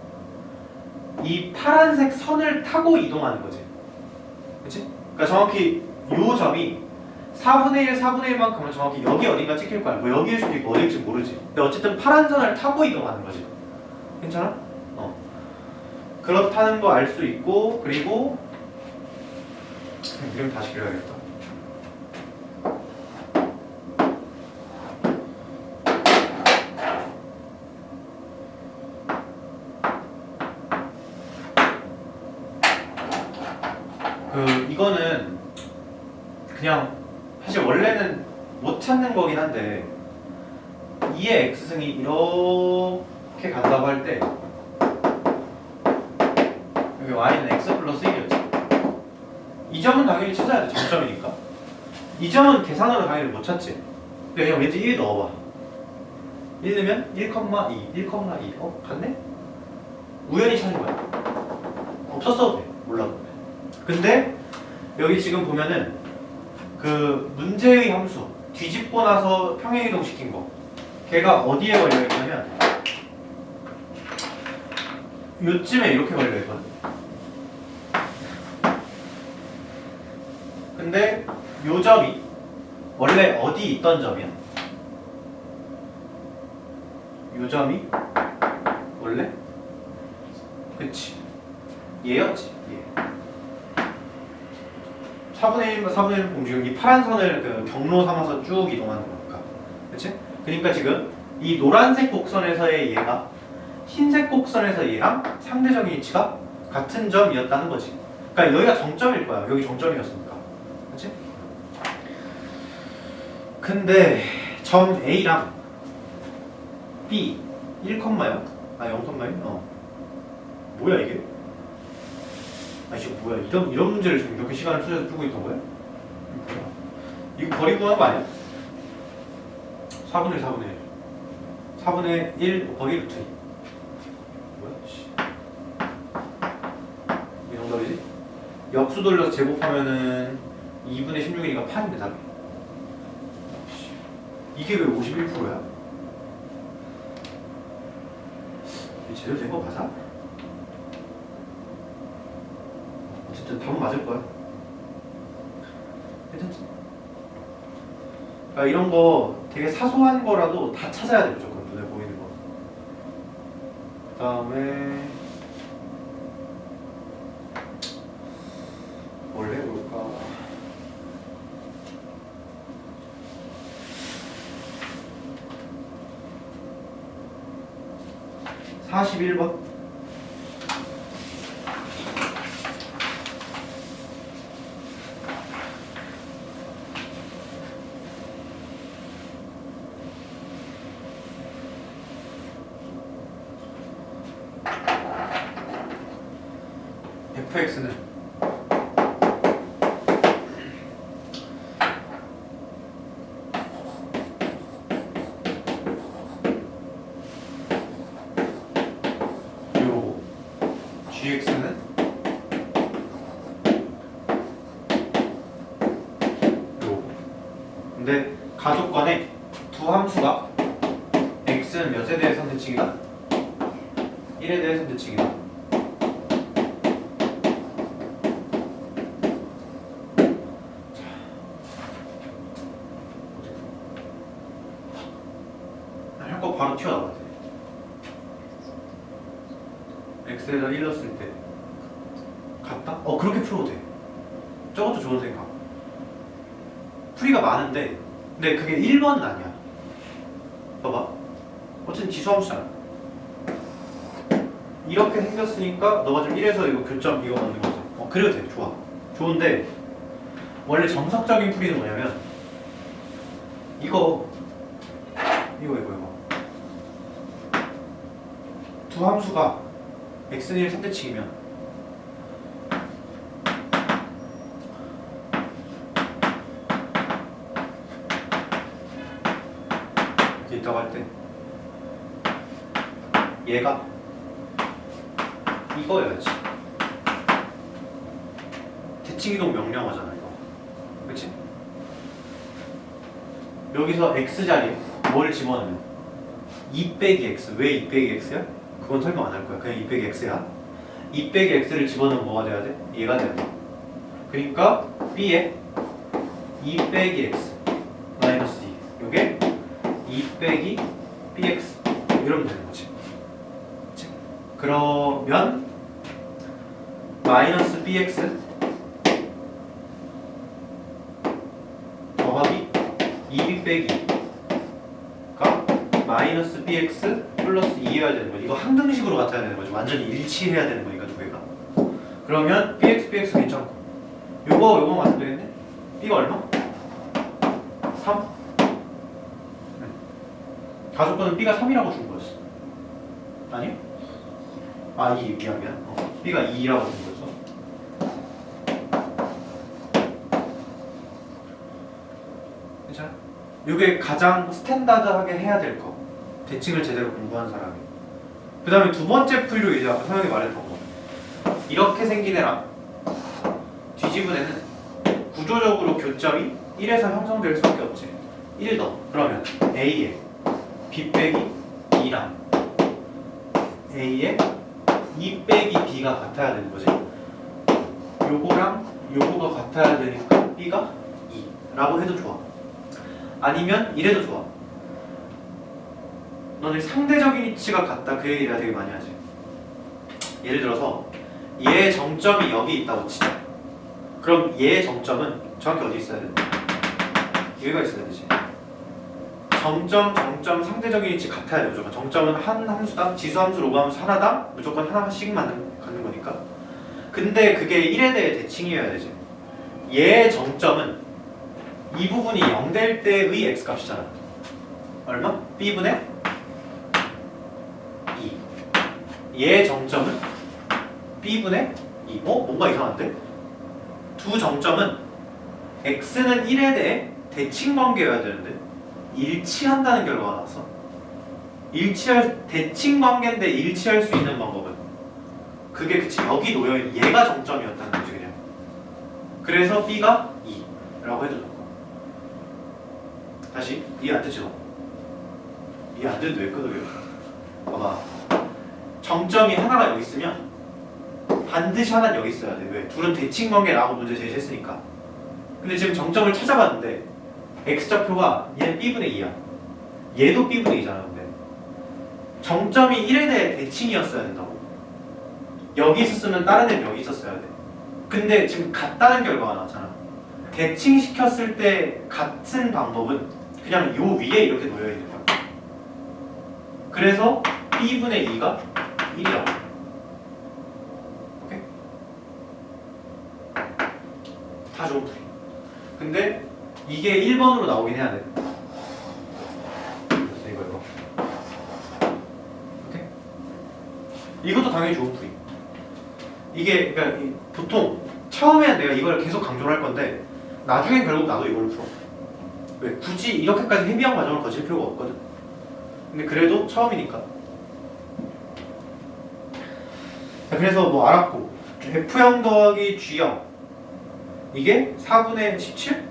이 파란색 선을 타고 이동하는 거지. 그치? 그러니까 정확히 요 점이 4분의 1, 4분의 1만큼은 정확히 여기 어딘가 찍힐 거야. 뭐 여기일 수도 있고 어딜지 모르지. 근데 어쨌든 파란 선을 타고 이동하는 거지. 괜찮아? 그렇다는 거 알 수 있고, 그리고 그림 다시 그려야겠다. 이거는 그냥 사실 원래는 못 찾는 거긴 한데 2의 x승이 이렇게 간다고 할 때 여기 y는 x 플러스 1이었지. 이 점은 당연히 찾아야 돼. 점점이니까. 이 점은 계산으로 당연히 못 찾지. 그냥 왠지 1 넣어봐. 1 넣으면 1,2, 1,2. 같네? 우연히 찾은 거야. 없었어도 돼. 몰라도. 근데 여기 지금 보면은 그 문제의 함수 뒤집고 나서 평행이동 시킨 거. 걔가 어디에 걸려 있냐면 요쯤에 이렇게 걸려 있거든. 근데 요 점이 원래 어디 있던 점이야? 요 점이 원래? 그치. 얘였지. 얘. 4분의 1과 4분의 1 공식은 이 파란 선을 그 경로 삼아서 쭉 이동하는 거니까. 그치? 그러니까 지금 이 노란색 곡선에서의 얘가 흰색 곡선에서 얘랑 상대적인 위치가 같은 점이었다는 거지. 그러니까 여기가 정점일 거야. 여기 정점이었으니까. 그치? 근데 점 A랑 B 1,0? 아 0,1? 뭐야 이게? 아 이게 뭐야? 이런 문제를 지금 이렇게 시간을 투자해서 풀고 있던 거야? 이거 거리 구하는 거 아니야? 4분의 1, 4분의 1 4분의 1 곱하기 루트 2 뭐야? 이 정도이지? 역수 돌려서 제곱하면은 2분의 16이니까 8인데 답이. 이게 왜 51%야? 제대로 된 거 맞아? 어쨌든 답은 맞을 거야. 괜찮지? 그러니까 이런 거 되게 사소한 거라도 다 찾아야 돼. 무조건 눈에 보이는 거. 그 다음에 뭘 해볼까? (41번) fx는 요거 gx는 요거. 근데 가족간에 두 함수가 x는 몇에 대해서 대칭이다? 1에 대해서 대칭이다. 바로 튀어나와야 돼. x에다 1 넣었을 때 같다? 그렇게 풀어도 돼. 저것도 좋은 생각. 풀이가 많은데 근데 그게 1번은 아니야. 봐봐. 어쨌든 지수함수잖아. 이렇게 생겼으니까 너가 지금 1에서 이거 교점 이거 만든 거죠. 그래도 돼. 좋아. 좋은데 원래 정석적인 풀이는 뭐냐면 이거 두 함수가 x는 1 상대칭이면 이렇게 있다고 할 때 얘가 이거여야지. 대칭이동 명령어잖아 이거. 그치? 여기서 x 자리에 뭘 집어넣으면 2 빼기 x. 왜 2 빼기 x야? 그건 설명 안 할 거야. 그냥 2 빼기 x야. 2 빼기 x를 집어넣으면 뭐가 돼야 돼? 얘가 돼야 돼. 그러니까 b에 2 빼기 x 마이너스 2. 요게 2 빼기 bx 이러면 되는 거지. 그치? 그러면 마이너스 bx 더하기 2b 빼기가 마이너스 bx 플러스 2여야 되는 거지. 이거 항등식으로 같아야 되는 거지. 완전히 일치해야 되는 거니까 두 개가. 그러면 bx 괜찮고 요거 맞으면 되겠네. b가 얼마? 3? 가족권은 b가 3이라고 준 거였어. 아니? 2 미안. b가 2라고 준 거였어. 괜찮아? 요게 가장 스탠다드하게 해야 될 거. 대칭을 제대로 공부한 사람이. 그 다음에 두 번째 풀로 이제 아까 서영이 말했던 거. 이렇게 생긴 애랑 뒤집은 애는 구조적으로 교점이 1에서 형성될 수밖에 없지. 1 더. 그러면 A에 B 빼기 2랑 A에 2 빼기 B가 같아야 되는 거지. 요거랑 요거가 같아야 되니까 B가 2라고 해도 좋아. 아니면 이래도 좋아. 너네 상대적인 위치가 같다 그 얘기 내가 되게 많이 하지. 예를 들어서 얘의 정점이 여기 있다고 치자. 그럼 얘의 정점은 정확히 어디 있어야 돼? 여기가 있어야 되지. 정점, 정점 상대적인 위치 같아야 돼. 무조건 정점은 한 함수당 지수함수, 로그함수 하나당 무조건 하나씩 갖는 거니까. 근데 그게 1에 대해 대칭이어야 되지. 얘의 정점은 이 부분이 0 될 때의 x값이잖아. 얼마? b분의 2. 얘의 정점은 b분의 2. 뭔가 이상한데? 두 정점은 x는 1에 대해 대칭 관계여야 되는데 일치한다는 결과가 나왔어. 대칭 관계인데 일치할 수 있는 방법은 그게 그치 여기 놓여있는 얘가 정점이었다는 거지 그냥. 그래서 b가 2라고 해도 좋고. 다시 이해 안 되죠? 이해 안 되는데 왜 끄덕여? 봐봐. 정점이 하나가 여기 있으면 반드시 하나는 여기 있어야 돼. 왜? 둘은 대칭 관계라고 문제 제시했으니까. 근데 지금 정점을 찾아봤는데 x좌표가 얘는 b분의 2야. 얘도 b분의 2잖아. 근데 정점이 1에 대해 대칭이었어야 된다고. 여기 있었으면 다른 애는 여기 있었어야 돼. 근데 지금 같다는 결과가 나왔잖아. 대칭시켰을 때 같은 방법은 그냥 요 위에 이렇게 놓여있는 거야. 그래서 b분의 2가 1이라고. 오케이? 다 좋은 풀이. 근데 이게 1번으로 나오긴 해야 돼. 그래서 이거. 오케이? 이것도 당연히 좋은 풀이. 이게 그러니까 보통 처음엔 내가 이걸 계속 강조를 할 건데 나중엔 결국 나도 이걸로 풀어. 왜? 굳이 이렇게까지 헤비한 과정을 거칠 필요가 없거든. 근데 그래도 처음이니까. 자, 그래서 뭐 알았고 F형 더하기 G형 이게 4분의 17?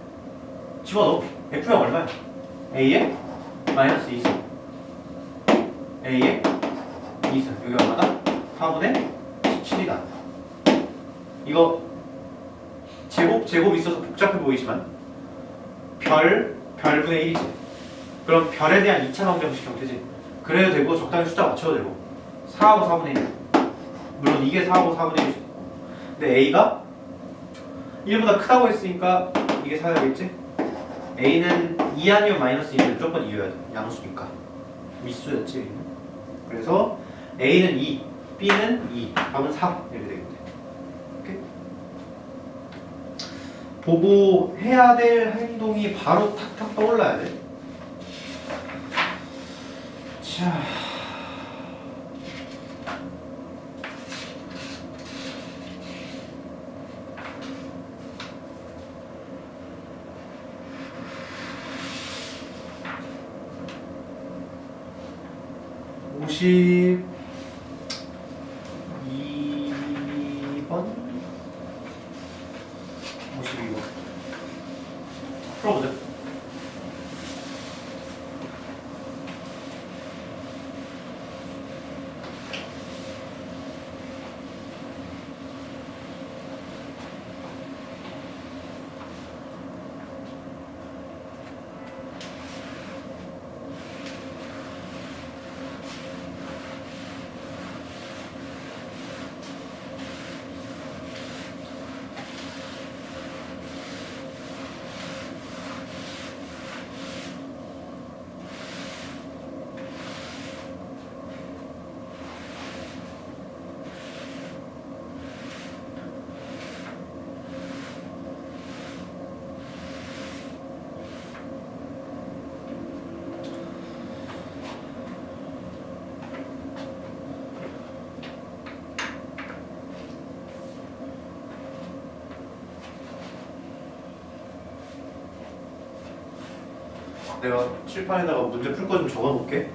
집어넣어. F형 얼마야? A에 마이너스 2승 A에 2승 여기 얼마다? 4분의 17이다. 이거 제곱 있어서 복잡해 보이지만 별분의 1이지. 그럼 별에 대한 2차 방정식 형태지. 그래도 되고 적당히 숫자 맞춰도 되고 4하고 4분의 1. 물론 이게 4하고 4분의 1일 수도 있고. 근데 A가 1보다 크다고 했으니까 이게 4였겠지? A는 2 아니면 마이너스 2는 무조건 2여야 돼. 양수니까. 미수였지. 그래서 A는 2, B는 2, 답은 4 이렇게 되겠네. 오케이? 보고 해야 될 행동이 바로 탁탁 떠올라야 돼. 자. (52번) 풀어보자. 내가 칠판에다가 문제 풀 거 좀 적어놓을게.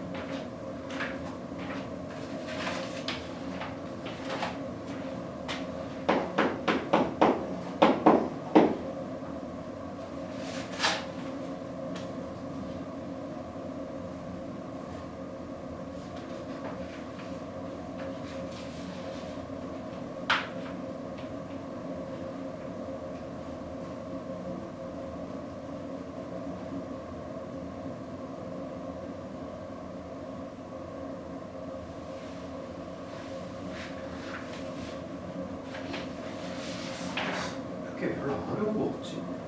400은 뭐 없지?